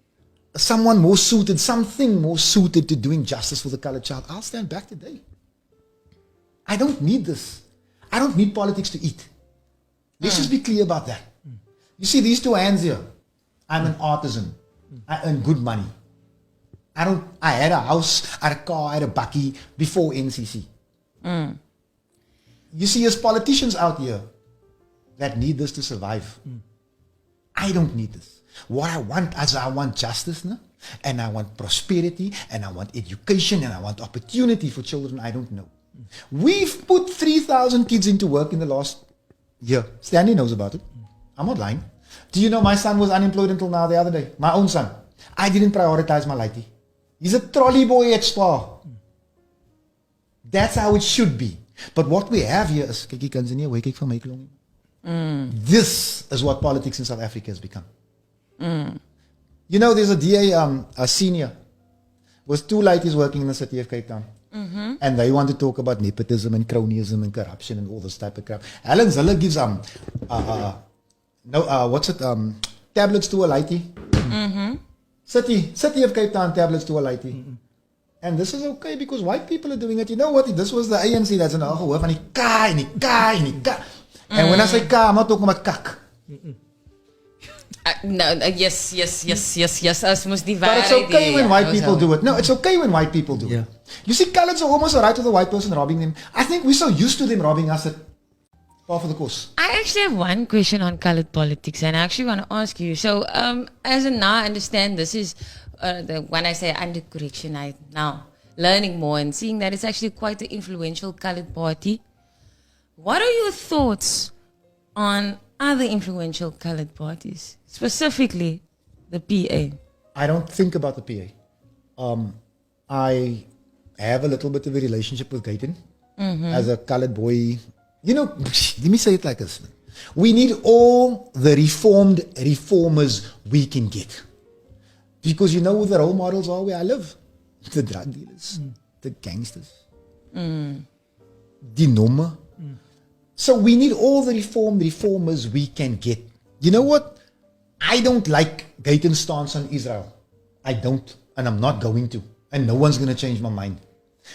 S3: someone more suited, something more suited to doing justice for the colored child, I'll stand back today. I don't need this. I don't need politics to eat. Let's just be clear about that. You see these two hands here? I'm an artisan. I earn good money. I had a house, I had a car, I had a bakkie before NCC. You see, as politicians out here that need this to survive, I don't need this. What I want is I want justice, no? And I want prosperity, and I want education, and I want opportunity for children I don't know. We've put 3,000 kids into work in the last year. Stanley knows about it. I'm not lying. Do you know my son was unemployed until now the other day? My own son. I didn't prioritize my lighty. He's a trolley boy at Spa. That's how it should be. But what we have here is, this is what politics in South Africa has become. You know, there's a DA, a senior, was 2 lighties working in the city of Cape Town. And they want to talk about nepotism and cronyism and corruption and all this type of crap. Alan Ziller gives tablets to a lighty. City of Cape Town tablets to a lighty. And this is okay because white people are doing it. You know what? This was the ANC that's in the gehoor van die ka en die ka en die ka. And when I say ka, I'm not talking about kak.
S1: Yes. As must die
S3: But it's okay when white people do it. No, it's okay when white people do it. You see, coloureds are almost alright with a white person robbing them. I think we're so used to them robbing us that par for the course.
S1: I actually have one question on colored politics, and I actually want to ask you. So, as in now I understand this is when I say under correction, I now learning more and seeing that it's actually quite an influential colored party. What are your thoughts on other influential colored parties, specifically the PA?
S3: I don't think about the PA. I have a little bit of a relationship with Gayton as a colored boy. You know, let me say it like this. We need all the reformed reformers we can get. Because you know who the role models are where I live? The drug dealers, the gangsters, the nomme. So we need all the reformers we can get. You know what? I don't like Gayton's stance on Israel. I don't, and I'm not going to. And no one's going to change my mind.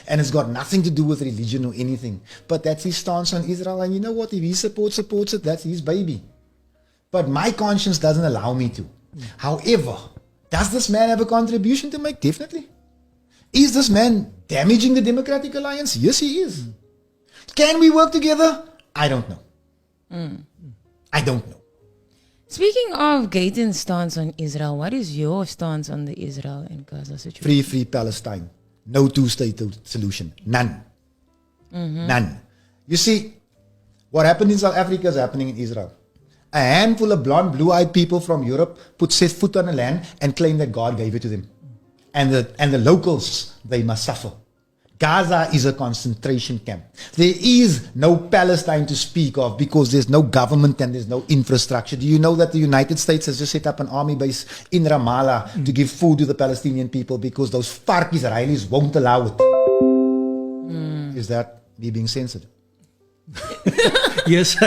S3: And it's got nothing to do with religion or anything. But that's his stance on Israel. And you know what? If he supports it, that's his baby. But my conscience doesn't allow me to. However, does this man have a contribution to make? Definitely. Is this man damaging the Democratic Alliance? Yes, he is. Can we work together? I don't know. I don't know.
S1: Speaking of Gayton's stance on Israel, what is your stance on the Israel and Gaza situation?
S3: Free Palestine. No two-state solution. None. None. You see, what happened in South Africa is happening in Israel. A handful of blonde, blue-eyed people from Europe set foot on the land and claim that God gave it to them. And the locals, they must suffer. Gaza is a concentration camp. There is no Palestine to speak of because there's no government and there's no infrastructure. Do you know that the United States has just set up an army base in Ramallah to give food to the Palestinian people because those FARC Israelis won't allow it? Is that me being censored?
S2: Yes.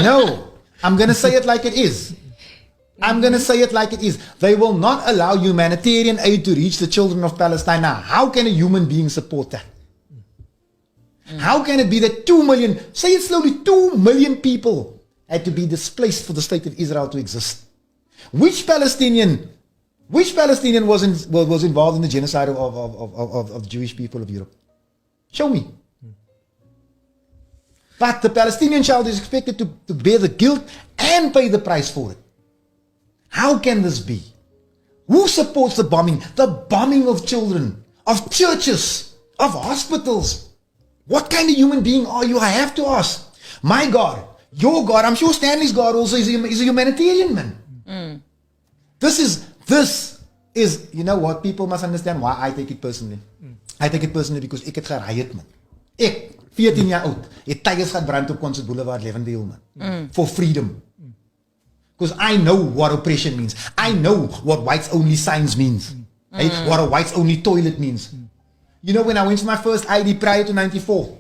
S3: No, I'm going to say it like it is. I'm going to say it like it is. They will not allow humanitarian aid to reach the children of Palestine. Now, how can a human being support that? How can it be that 2 million, say it slowly, 2 million people had to be displaced for the state of Israel to exist? Which Palestinian was involved in the genocide of Jewish people of Europe? Show me. But the Palestinian child is expected to bear the guilt and pay the price for it. How can this be? Who supports the bombing? The bombing of children, of churches, of hospitals. What kind of human being are you? I have to ask. My God, your God, I'm sure Stanley's God also is a humanitarian man. This is, you know what, people must understand why I take it personally. I take it personally because ek het geriot, man. Ek, 14 jaar oud, het tigers gaat brand op Concert Boulevard, Levendale, man. For freedom. Because I know what oppression means. I know what whites-only signs means. Hey, what a whites-only toilet means. You know, when I went for my first ID prior to 94,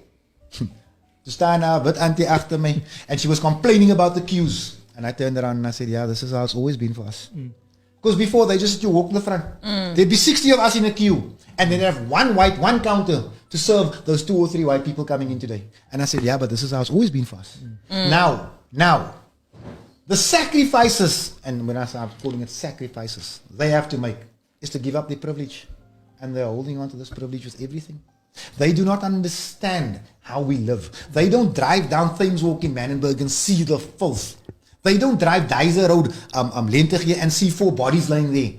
S3: to stand a bit auntie after me, and she was complaining about the queues. And I turned around and I said, yeah, this is how it's always been for us. Because before, they just walk in the front. There'd be 60 of us in a queue. And then they'd have one white, one counter to serve those 2 or 3 white people coming in today. And I said, yeah, but this is how it's always been for us. Now, the sacrifices, and when I'm calling it sacrifices, they have to make, is to give up their privilege. And they're holding on to this privilege with everything. They do not understand how we live. They don't drive down Thames Walk in Manenberg and see the filth. They don't drive Dyser Road, Lentegee, and see 4 bodies lying there.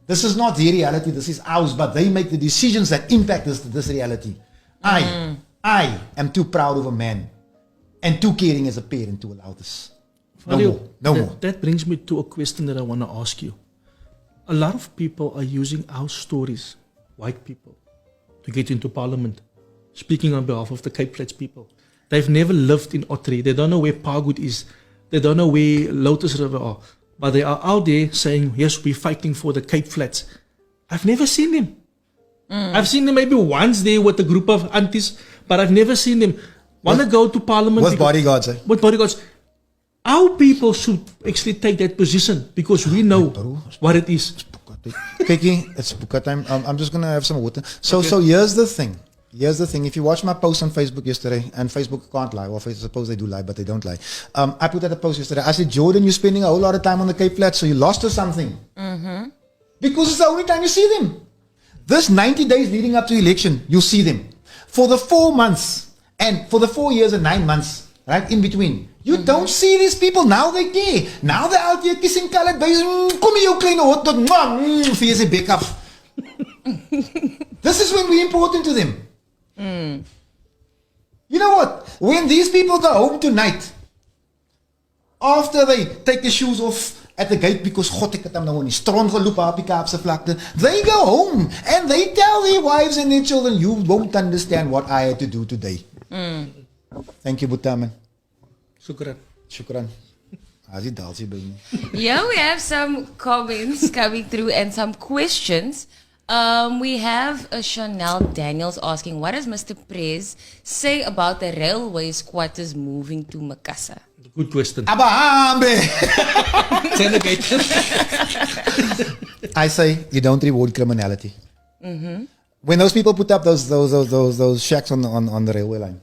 S3: This is not their reality, this is ours, but they make the decisions that impact this reality. I am too proud of a man and too caring as a parent to allow this. No more.
S2: That brings me to a question that I want to ask you. A lot of people are using our stories, white people, to get into parliament, speaking on behalf of the Cape Flats people. They've never lived in Ottery. They don't know where Pargoed is. They don't know where Lotus River are. But they are out there saying, yes, we're fighting for the Cape Flats. I've never seen them. I've seen them maybe once there with a group of aunties, but I've never seen them want to go to parliament.
S3: With bodyguards, eh?
S2: With bodyguards. Our people should actually take that position because we know what it is.
S3: Kiki, it's buka time. I'm just gonna have some water. So here's the thing. If you watch my post on Facebook yesterday, and Facebook can't lie. Well, I suppose they do lie, but they don't lie. I put out a post yesterday. I said, Jordan, you're spending a whole lot of time on the Cape Flats, so you lost or something. Because it's the only time you see them. This 90 days leading up to election, you'll see them. For the 4 months, and for the 4 years and 9 months, right, in between, you don't see these people. Now they care. Now they're out here kissing colored babies. Kom hier, jou kleine hotdog. Vir sy bek af. This is when we're important to them. You know what? When these people go home tonight, after they take their shoes off at the gate because God ek het hom nou in die strand geloop op die Kaapse vlakte, they go home and they tell their wives and their children, you won't understand what I had to do today. Thank you, Butaman. Shukran. As it does,
S1: Yeah, we have some comments coming through and some questions. We have Chanel Daniels asking, what does Mr. Prez say about the railway squatters moving to Makassar?
S2: Good question.
S3: Abahambe! I say you don't reward criminality. When those people put up those shacks on the railway line,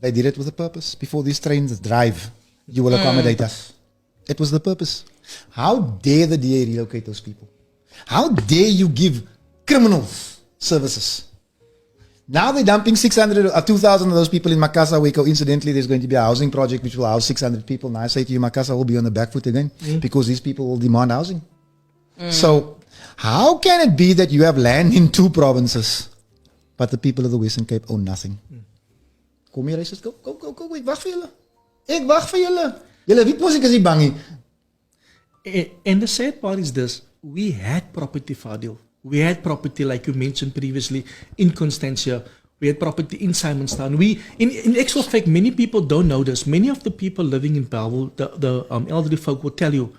S3: they did it with a purpose. Before these trains drive, you will accommodate us. It was the purpose. How dare the DA relocate those people? How dare you give criminals services? Now they're dumping 600 or 2,000 of those people in Makassar, where coincidentally there's going to be a housing project which will house 600 people. Now I say to you, Makassar will be on the back foot again because these people will demand housing. So how can it be that you have land in 2 provinces, but the people of the Western Cape own nothing? Kom hier, racist, go. Ek wag vir julle. Julle weet mos ek is nie bang nie.
S2: And the sad part is this: we had property, Fadiel. We had property, like you mentioned previously, in Constantia. We had property in Simonstown. In actual fact, many people don't know this. Many of the people living in Bellville, the elderly folk will tell you,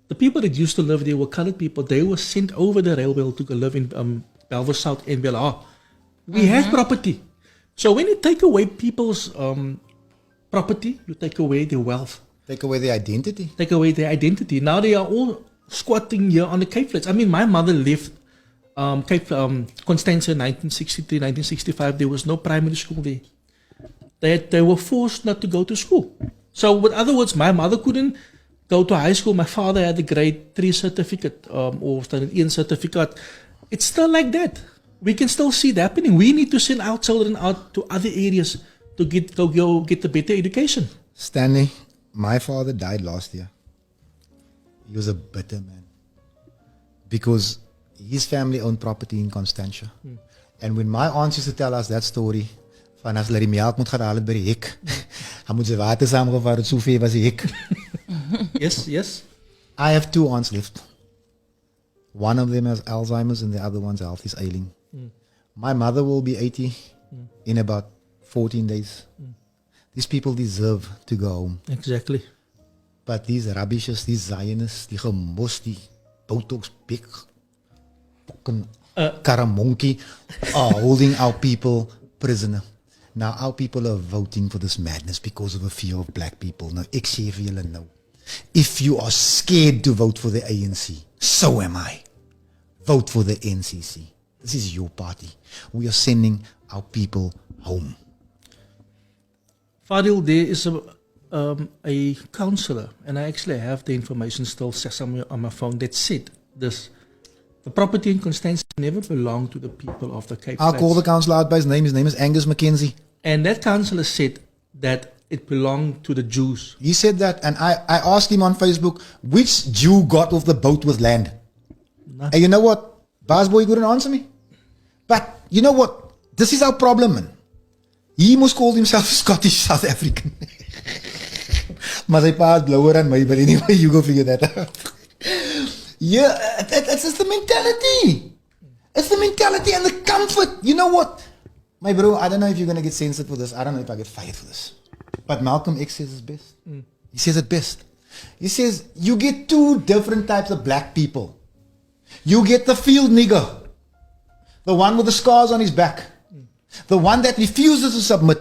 S2: the people that used to live there were colored people. They were sent over the railway to go live in Bellville South and Bellville. We had property. So when you take away people's property, you take away their wealth.
S3: Take away their identity.
S2: Take away their identity. Now they are all squatting here on the Cape Flats. I mean, my mother left Constantia 1963, 1965. There was no primary school there. They were forced not to go to school. So in other words, my mother couldn't go to high school. My father had a grade 3 certificate or standard 1 certificate. It's still like that. We can still see it happening. We need to send our children out to other areas to get a better education.
S3: Stanley, my father died last year. He was a bitter man because his family owned property in Constantia. And when my aunt used to tell us that story, van as hulle die melk moet gaan haal by die hek, dan moet sy water saamgevaar het so ver was die hek.
S2: Yes.
S3: I have 2 aunts left. One of them has Alzheimer's and the other one's health is ailing. My mother will be 80 in about 14 days. These people deserve to go home.
S2: Exactly.
S3: But these rubbishes, these Zionists, die gemos, die Botox big fucking Karamonkey are holding our people prisoner. Now our people are voting for this madness because of a fear of black people. Now ek sê vir julle nou, if you are scared to vote for the ANC, so am I. Vote for the NCC. This is your party. We are sending our people home.
S2: Fadiel, there is a councillor, and I actually have the information still somewhere on my phone, that said this: the property in Constantia never belonged to the people of the Cape Flats.
S3: I'll call the councillor out by his name. His name is Angus McKenzie.
S2: And that councillor said that it belonged to the Jews.
S3: He said that, and I asked him on Facebook, which Jew got off the boat with land?
S2: Nothing.
S3: And you know what? Baasboy couldn't answer me. But you know what? This is our problem, man. He must call himself Scottish South African. Maar sy pa is blouer than my, but anyway, you go figure that out. Yeah, it's just the mentality. It's the mentality and the comfort. You know what? My bro, I don't know if you're going to get censored for this. I don't know if I get fired for this. But Malcolm X says it best. He says it best. He says, you get 2 different types of black people. You get the field nigger. The one with the scars on his back. The one that refuses to submit.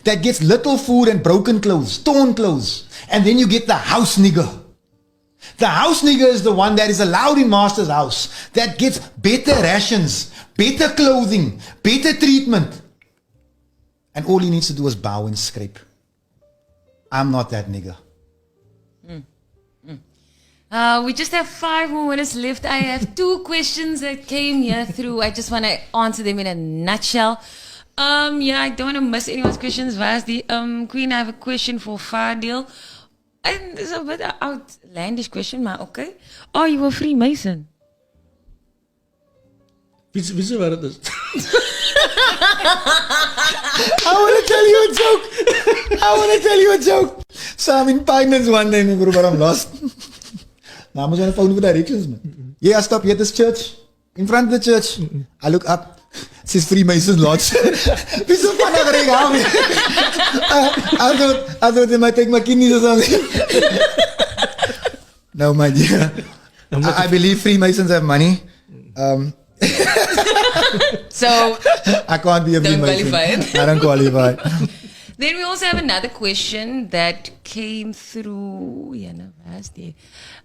S3: That gets little food and broken clothes, torn clothes. And then you get the house nigger. The house nigger is the one that is allowed in master's house, that gets better rations, better clothing, better treatment. And all he needs to do is bow and scrape. I'm not that nigger.
S1: We just have 5 more minutes left. I have 2 questions that came here through. I just want to answer them in a nutshell. I don't want to miss anyone's questions. Queen, I have a question for Fadiel. And it's a bit an outlandish question, but okay. Are you a Freemason?
S2: Wie waar het is?
S3: I want to tell you a joke. So I'm in Pinans one day, but I'm lost. Now I'm on the phone for directions, man. Yeah, I stop here at this church. In front of the church. I look up. It says Freemason Lodge. Be so fun I thought they might take my kidneys or something. No, my dear. I believe Freemasons have money.
S1: So
S3: I can't be a Freemason. I don't qualify.
S1: Then we also have another question that came through.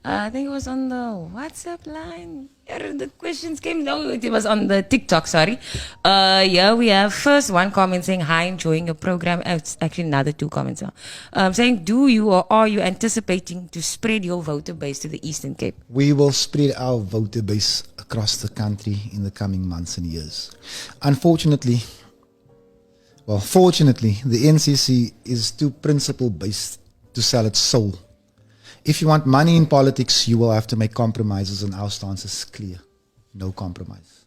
S1: I think it was on the WhatsApp line. The questions came. No, it was on the TikTok. Sorry. We have first one comment saying, "Hi, enjoying your program." It's actually another 2 comments now. Saying, "Do you or are you anticipating to spread your voter base to the Eastern Cape?"
S3: We will spread our voter base across the country in the coming months and years. Fortunately, the NCC is too principle-based to sell its soul. If you want money in politics, you will have to make compromises, and our stance is clear. No compromise.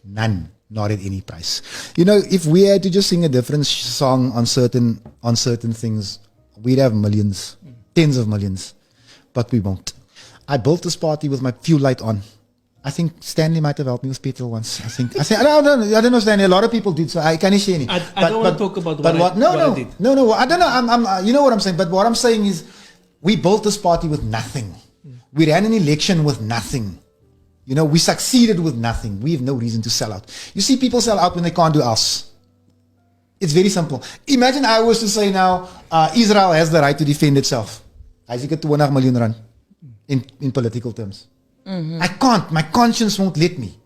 S3: None. Not at any price. If we had to just sing a different song on certain things, we'd have millions, tens of millions. But we won't. I built this party with my fuel light on. I think Stanley might have helped me with petrol once. I don't know, Stanley. A lot of people did, so I can't share any.
S2: I don't want to talk about what I did.
S3: No. I don't know. You know what I'm saying. But what I'm saying is, we built this party with nothing. We ran an election with nothing. We succeeded with nothing. We have no reason to sell out. You see, people sell out when they can't do else. It's very simple. Imagine I was to say now, Israel has the right to defend itself. I think it's 20 million rand in political terms. Mm-hmm. I can't. My conscience won't let me.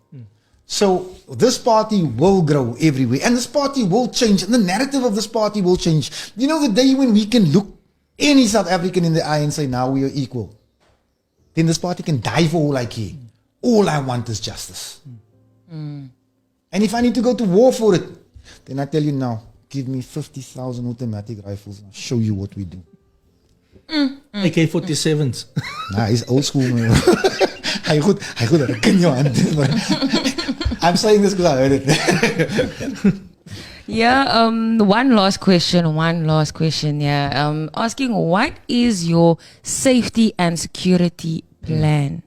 S3: So this party will grow everywhere, and this party will change, and the narrative of this party will change. The day when we can look any South African in the eye and say, now we are equal, then this party can die for all I care. All I want is justice. And if I need to go to war for it, then I tell you now, give me 50,000 automatic rifles and I'll show you what we do.
S2: AK-47s.
S3: Nah, he's old school, man. I'm saying this because I heard it.
S1: One last question. Asking, what is your safety and security plan?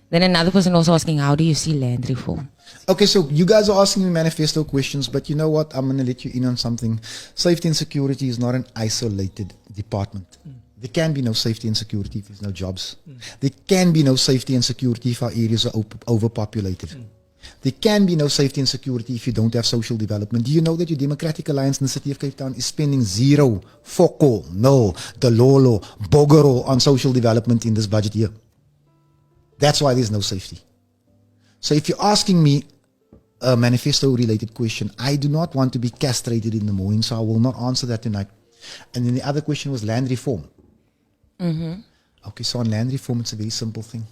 S1: Then another person also asking, how do you see land reform?
S3: Okay, so you guys are asking me manifesto questions, but you know what? I'm going to let you in on something. Safety and security is not an isolated department. There can be no safety and security if there's no jobs. There can be no safety and security if our areas are overpopulated. There can be no safety and security if you don't have social development. Do you know that your Democratic Alliance in the city of Cape Town is spending 0, fokol, nil, dololo, bogoro on social development in this budget year? That's why there's no safety. So if you're asking me a manifesto-related question, I do not want to be castrated in the morning, so I will not answer that tonight. And then the other question was land reform. Okay, so on land reform, it's a very simple thing.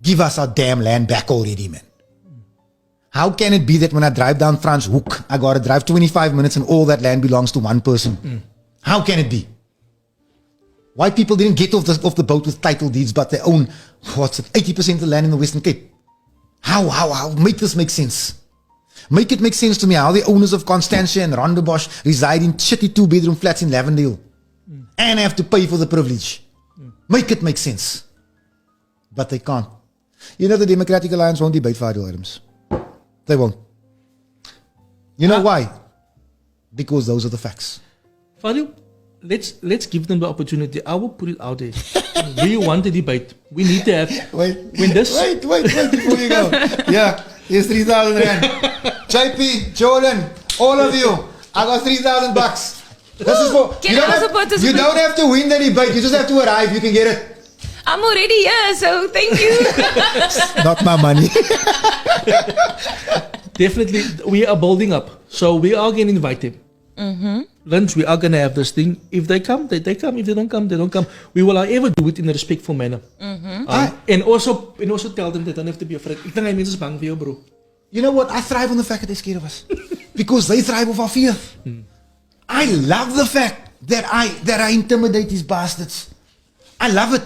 S3: Give us our damn land back already, man. How can it be that when I drive down Franz Hoek, I got to drive 25 minutes and all that land belongs to one person? How can it be? Why people didn't get off the boat with title deeds, but they own, 80% of the land in the Western Cape? How? Make this make sense. Make it make sense to me how the owners of Constantia and Rondebosch reside in shitty 2-bedroom flats in Lavendale and have to pay for the privilege. Make it make sense. But they can't. The Democratic Alliance won't debate Fadiel Adams. They won't. You know why? Because those are the facts.
S2: Fadiel, let's give them the opportunity. I will put it out there. Do you want a debate? We need to have.
S3: Wait before you go. Yeah, here's 3,000 rand. JP, Jordan, all of you, I got 3,000 bucks. This is for. You don't have to win the debate. You just have to arrive. You can get it.
S1: I'm already here, so thank you.
S3: Not my money.
S2: Definitely, we are building up. So we are going to invite them. Lunch, we are going to have this thing. If they come, they come. If they don't come, they don't come. We will, however, do it in a respectful manner. And also tell them they don't have to be afraid. Ik denk mensen bang voor jou, bro.
S3: You know what? I thrive on the fact that they're scared of us. Because they thrive off our fear. I love the fact that I intimidate these bastards. I love it.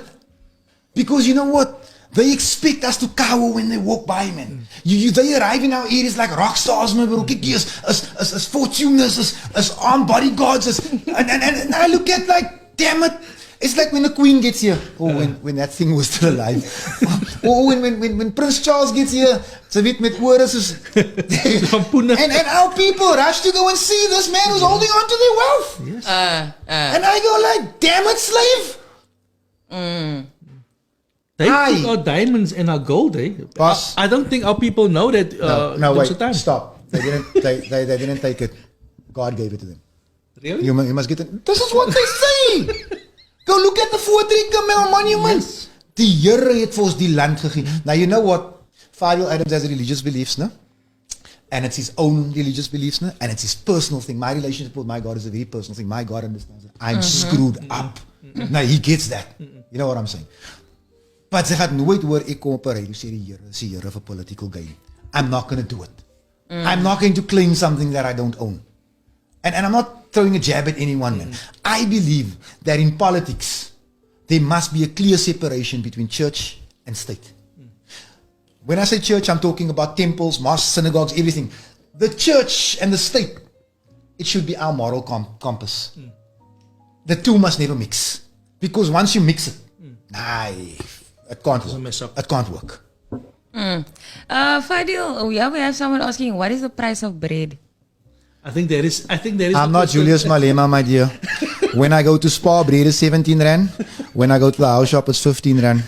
S3: Because you know what? They expect us to cower when they walk by, man. They arrive in our areas like rock stars, man. Bro. As fortuners, as armed bodyguards. And I look at like, damn it. It's like when the Queen gets here. Or when that thing was still alive. Or when Prince Charles gets here. So with Oris. And our people rush to go and see this man who's holding on to their wealth.
S2: Yes.
S3: And I go like, damn it, slave.
S2: They took our diamonds and our gold, eh?
S3: Boss.
S2: I don't think our people know that.
S3: No, wait,
S2: time.
S3: stop. They didn't take it. God gave it to them.
S2: Really?
S3: You must get it. This is what they say. Go look at the Voortrekker monuments. Die Here het vir ons die land gegee. Now you know what? Fadiel Adams has religious beliefs, no? And it's his own religious beliefs, no? And it's his personal thing. My relationship with my God is a very personal thing. My God understands it. I'm screwed up. Now he gets that. You know what I'm saying? But sy gaan nooit hoor ek kom op 'n radio sê die Here is die Here vir political gain. I'm not going to do it. I'm not going to claim something that I don't own. And I'm not throwing a jab at anyone, man. I believe that in politics, there must be a clear separation between church and state. When I say church, I'm talking about temples, mosques, synagogues, everything. The church and the state, it should be our moral compass. The two must never mix. Because once you mix it, it can't work. It can't work.
S1: Fadiel, we have someone asking, what is the price of bread?
S2: I think there is.
S3: I'm not Julius Malema, my dear. When I go to Spa, bread is 17 rand. When I go to the house shop, it's 15 rand.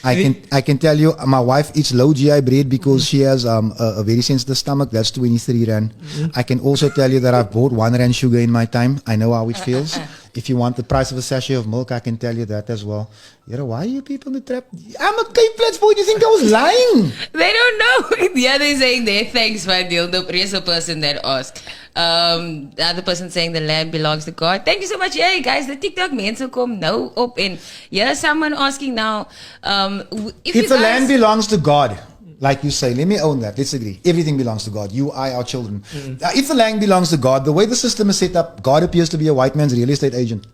S3: I can tell you, my wife eats low GI bread because she has a very sensitive stomach. That's 23 rand. I can also tell you that I've bought 1 rand sugar in my time. I know how it feels. If you want the price of a sachet of milk, I can tell you that as well. You know, why are you people in the trap? I'm a Cape Flats boy. Do you think I was lying?
S1: They don't know. Yeah, they're saying there. Thanks, Fadiel. The real person that asked. The other person saying the land belongs to God. Thank you so much. Hey, guys, the TikTok mense kom nou op in. Here's someone asking now.
S3: If the land belongs to God, like you say, let me own that. Let's agree. Everything belongs to God. You, I, our children. If the land belongs to God, the way the system is set up, God appears to be a white man's real estate agent.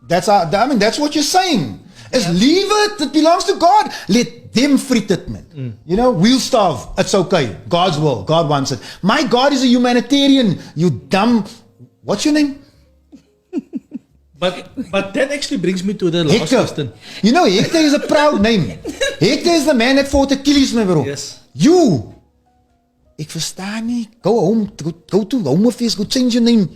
S3: That's what you're saying. Is leave it. It belongs to God. Let them friet it, man. You know, we'll starve. It's okay. God's will. God wants it. My God is a humanitarian. You dumb. What's your name?
S2: But that actually brings me to the last question.
S3: You know, Hector is a proud name. Hector is the man that fought Achilles, my bro.
S2: Yes.
S3: You. Ek verstaan nie. Go home. Go to Home Affairs. Go change your name.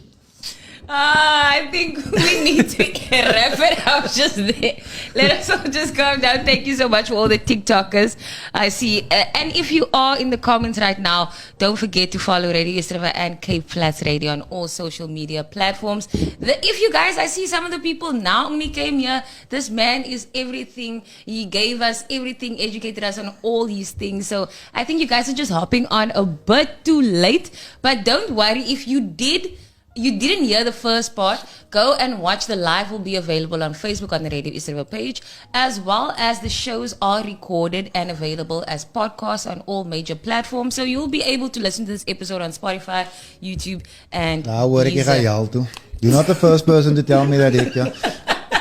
S1: I think we need to wrap it up just there. Let us all just calm down. Thank you so much for all the TikTokers I see. And if you are in the comments right now, don't forget to follow Radio Yesterday and Cape Flats Radio on all social media platforms. If you guys, I see some of the people now only came here. This man is everything. He gave us everything, educated us on all these things. So I think you guys are just hopping on a bit too late. But don't worry, if you didn't hear the first part, go and watch the live. Will be available on Facebook on the Radio Israel page, as well as the shows are recorded and available as podcasts on all major platforms. So you'll be able to listen to this episode on Spotify, YouTube, and Deezer.
S3: You're not the first person to tell me that, Hector.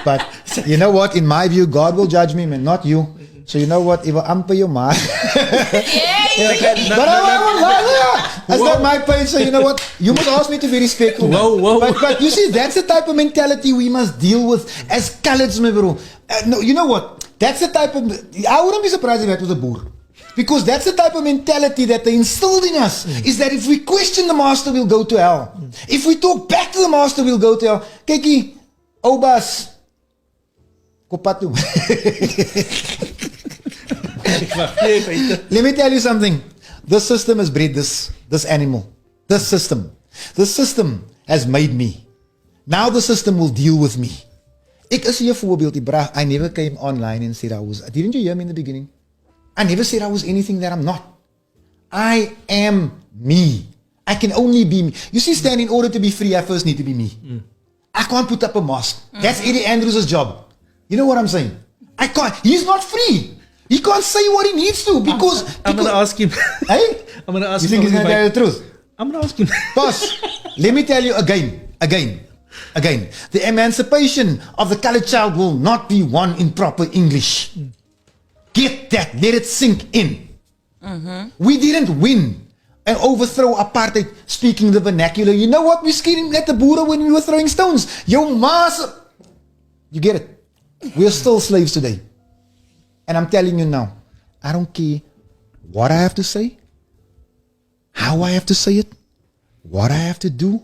S3: But you know what? In my view, God will judge me, man, not you. So you know what? If I'm for your mind. But I won't lie. That's not my page. So you know what? You must ask me to be respectful.
S2: Whoa.
S3: But you see, that's the type of mentality we must deal with as coloureds, my bro. No, you know what? That's the type of. I wouldn't be surprised if that was a boer. Because that's the type of mentality that they instilled in us. Is that if we question the master, we'll go to hell. If we talk back to the master, we'll go to hell. Kykie, Obas, Kopatu. Let me tell you something. This system has bred this animal. This system has made me. Now the system will deal with me. Ek is hier voorbeeld, Ibra. I never came online and said I was. Didn't you hear me in the beginning? I never said I was anything that I'm not. I am me. I can only be me. You see, Stan, in order to be free, I first need to be me. I can't put up a mask. That's Eddie Andrews' job. You know what I'm saying? I can't. He's not free. He can't say what he needs to because...
S2: I'm going to ask him.
S3: Hey?
S2: I'm going to ask
S3: You
S2: him.
S3: think he's going to tell you the truth?
S2: I'm going to ask him.
S3: Boss, let me tell you again. The emancipation of the colored child will not be won in proper English. Get that. Let it sink in. We didn't win and overthrow apartheid speaking the vernacular. You know what? We screamed at the Boere when we were throwing stones. Yo, mass. You get it? We are still slaves today. And I'm telling you now, I don't care what I have to say, how I have to say it, what I have to do,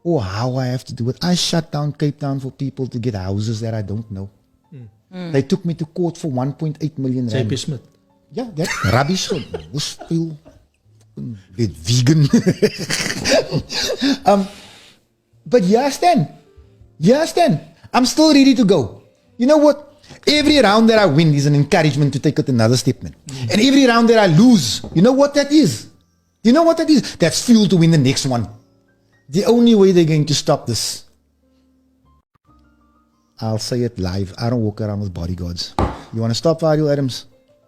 S3: or how I have to do it. I shut down Cape Town for people to get houses that I don't know. They took me to court for 1.8 million rand.
S2: JP Smith.
S3: Yeah, that rubbish. Was veel with vegan. But Stan. I'm still ready to go. You know what? Every round that I win is an encouragement to take it another step, man. And every round that I lose, you know what that is? That's fuel to win the next one. The only way they're going to stop this, I'll say it live. I don't walk around with bodyguards. You want to stop Fadiel Adams?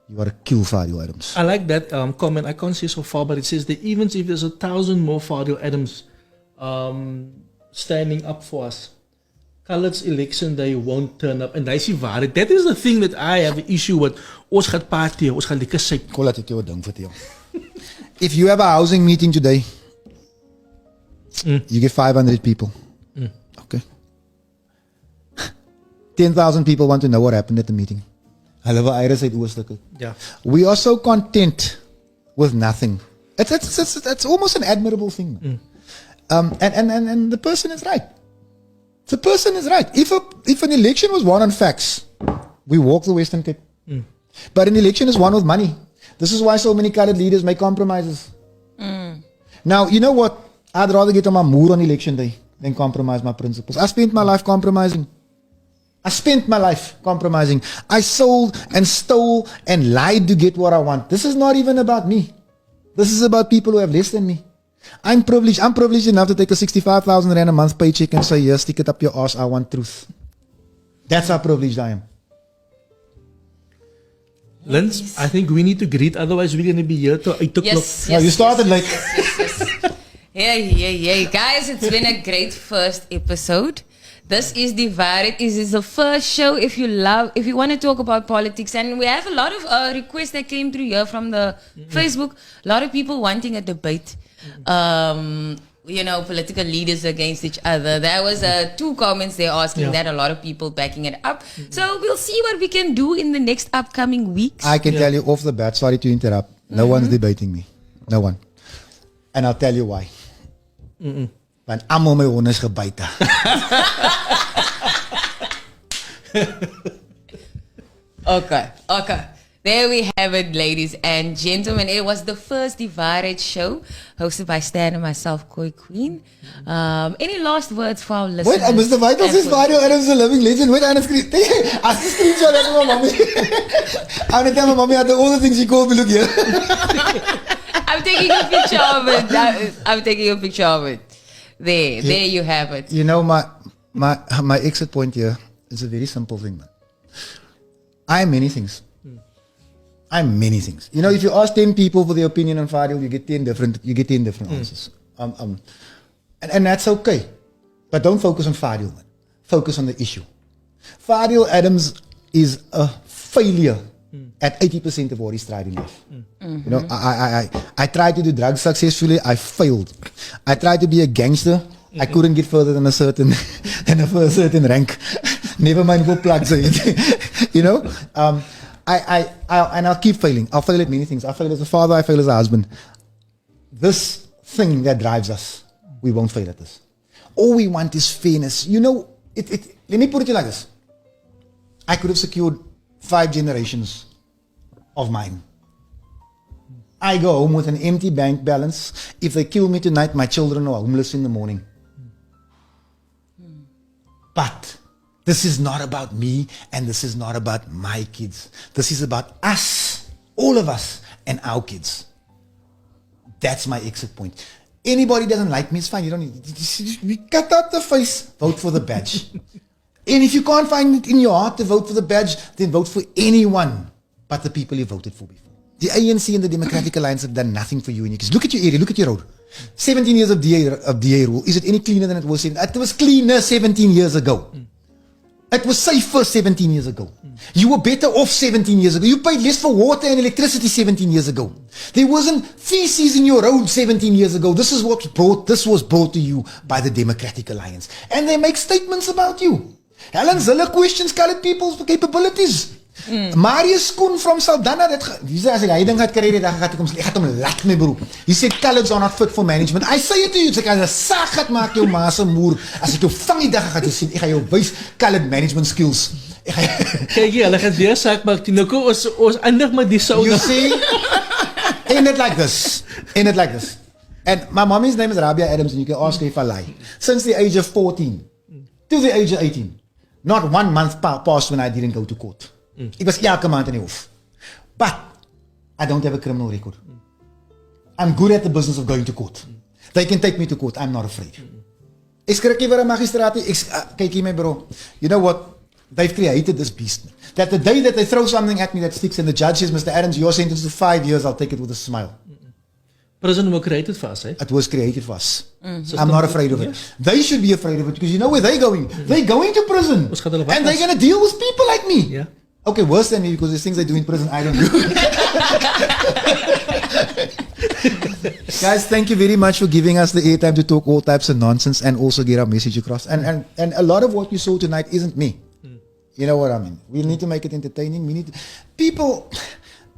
S3: You got to kill Fadiel Adams.
S2: I like that comment. I can't see so far, but it says that even if there's 1,000 more Fadiel Adams standing up for us, Khalid's election day won't turn up. And that's WAARHEID. That is the thing that I have an issue with. Ons gaan party, ons gaan lekker syk.
S3: Kom laat ek jou 'n ding vertel. If you have a housing meeting today, you get 500 people. Okay. 10,000 people want to know what happened at the meeting. Hulle wil Iris uit Oostukke.
S2: Yeah.
S3: We are so content with nothing. It's almost an admirable thing. And the person is right. The person is right. If an election was won on facts, we walk the Western Cape. But an election is won with money. This is why so many colored leaders make compromises. Now, you know what? I'd rather get on my mood on election day than compromise my principles. I spent my life compromising. I sold and stole and lied to get what I want. This is not even about me. This is about people who have less than me. I'm privileged enough to take a 65,000 rand a month paycheck and say, yes, stick it up your ass, I want truth. That's how privileged I am.
S2: Linz, I think we need to greet, otherwise we're going to be here till 8 o'clock.
S1: Yes,
S3: You started late.
S1: Yeah. Guys, it's been a great first episode. This is the WAARHEID. This is the first show. If you want to talk about politics, and we have a lot of requests that came through here from the Facebook. A lot of people wanting a debate. Political leaders against each other. There was 2 comments there asking that, a lot of people backing it up. So we'll see what we can do in the next upcoming weeks.
S3: I can tell you off the bat, sorry to interrupt, no one's debating me. No one. And I'll tell you why. Want almal my honde is gebyte.
S1: Okay. There we have it, ladies and gentlemen. It was the first WAARHEID show hosted by Stan and myself, Kween. Any last words for our listeners?
S3: Wait, Mr. Vital says Fadiel Adams is a living legend. Wait, I'm screen. Ask the screenshot of my mommy. I'm going to tell my mommy all the things she called me. Look here.
S1: I'm taking a picture of it. There you have it.
S3: You know, my exit point here is a very simple thing, man. I am many things. You know, if you ask 10 people for their opinion on Fadiel, you get 10 different answers. And that's okay. But don't focus on Fadiel, man. Focus on the issue. Fadiel Adams is a failure at 80% of what he's tried in life. You know, I tried to do drugs successfully, I failed. I tried to be a gangster, I couldn't get further than a certain rank. Never mind go plugs it. You know? I'll keep failing. I'll fail at many things. I'll fail as a father, I fail as a husband. This thing that drives us, we won't fail at this. All we want is fairness. You know, let me put it like this. I could have secured 5 generations of mine. I go home with an empty bank balance. If they kill me tonight, my children are homeless in the morning. But This is not about me, and this is not about my kids. This is about us, all of us, and our kids. That's my exit point. Anybody doesn't like me, it's fine. You don't need, we cut out the face, vote for the badge. And if you can't find it in your heart to vote for the badge, then vote for anyone but the people you voted for before. The ANC and the Democratic Alliance have done nothing for you and your kids. Look at your area, look at your road. 17 years of DA rule. Is it any cleaner than it was? It was cleaner 17 years ago. It was safer 17 years ago. You were better off 17 years ago. You paid less for water and electricity 17 years ago. There wasn't feces in your road 17 years ago. This was brought to you by the Democratic Alliance. And they make statements about you. Helen Zille questions colored people's capabilities. Marius Koen from Saldanha, he says, hy ding gaat kry, dan gaat hom laat my bro. He said coloreds are not fit for management. I say it to you, ek gaan 'n saak gaat maak jou ma se moer. As ek jou vang die dag gaan jy sien, ek gaan jou wys colored management skills.
S2: Kyk hier, hulle gaan weer saak maak. Nou kom ons eindig met die sauna.
S3: You see? Ain't it like this? Ain't it like this? And my mommy's name is Rabia Adams, and you can ask her if I lie. Since the age of 14 to the age of 18, not 1 month passed when I didn't go to court. Ek was elke maand in die hof. But I don't have a criminal record. I'm good at the business of going to court. They can take me to court. I'm not afraid. Ek skrik nie vir 'n magistraat nie. Kyk hier my bro. You know what? They've created this beast. That the day that they throw something at me that sticks and the judge says, Mr. Adams, you're sentenced to 5 years, I'll take it with a smile.
S2: Prison was created for us, eh?
S3: It was created for us. I'm not afraid of it. They should be afraid of it because you know where they're going. They're going to prison. And they're going to deal with people like me.
S2: Yeah.
S3: Okay, worse than me because there's things they do in prison I don't do. Guys, thank you very much for giving us the airtime to talk all types of nonsense and also get our message across. And a lot of what you saw tonight isn't me. You know what I mean? We need to make it entertaining. We need to,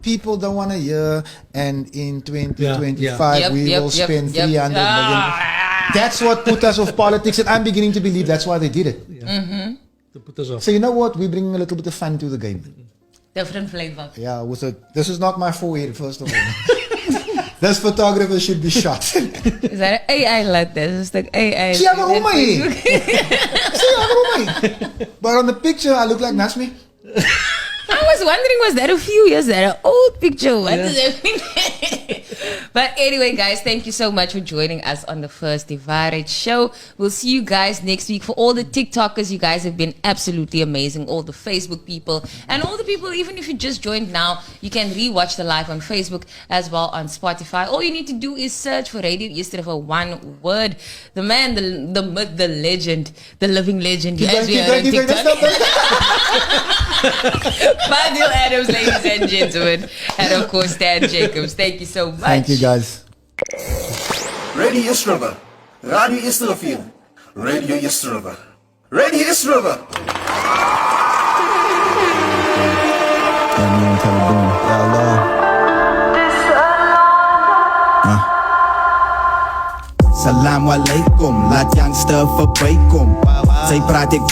S3: people don't want to hear, and in 2025 we will spend 300 million. That's what put us off politics, and I'm beginning to believe that's why they did it.
S2: To put us off.
S3: So you know what? We bring a little bit of fun to the game.
S1: Different flavor.
S3: Yeah, this is not my forehead, first of all. This photographer should be shot.
S1: Is that an AI like this? It's like AI.
S3: See, I'm a woman. But on the picture, I look like Nasmi.
S1: I was wondering, was that a few years? That an old picture? What does that mean? But anyway, guys, thank you so much for joining us on the first WAARHEID show. We'll see you guys next week. For all the TikTokers, you guys have been absolutely amazing. All the Facebook people and all the people, even if you just joined now, you can rewatch the live on Facebook as well on Spotify. All you need to do is search for Radio Yesterday for one word. The man, the myth, the legend, the living legend. As we are on TikTok. Fadiel Adams, ladies and gentlemen, and of course Stan Jacobs. Thank you so much.
S3: Thank you, guys.
S4: Radio Yesterday. Radio Yesterday. Radio Yesterday. Radio Yesterday.
S8: Salam alaikum, laat youngster verbykom. Sy praat ek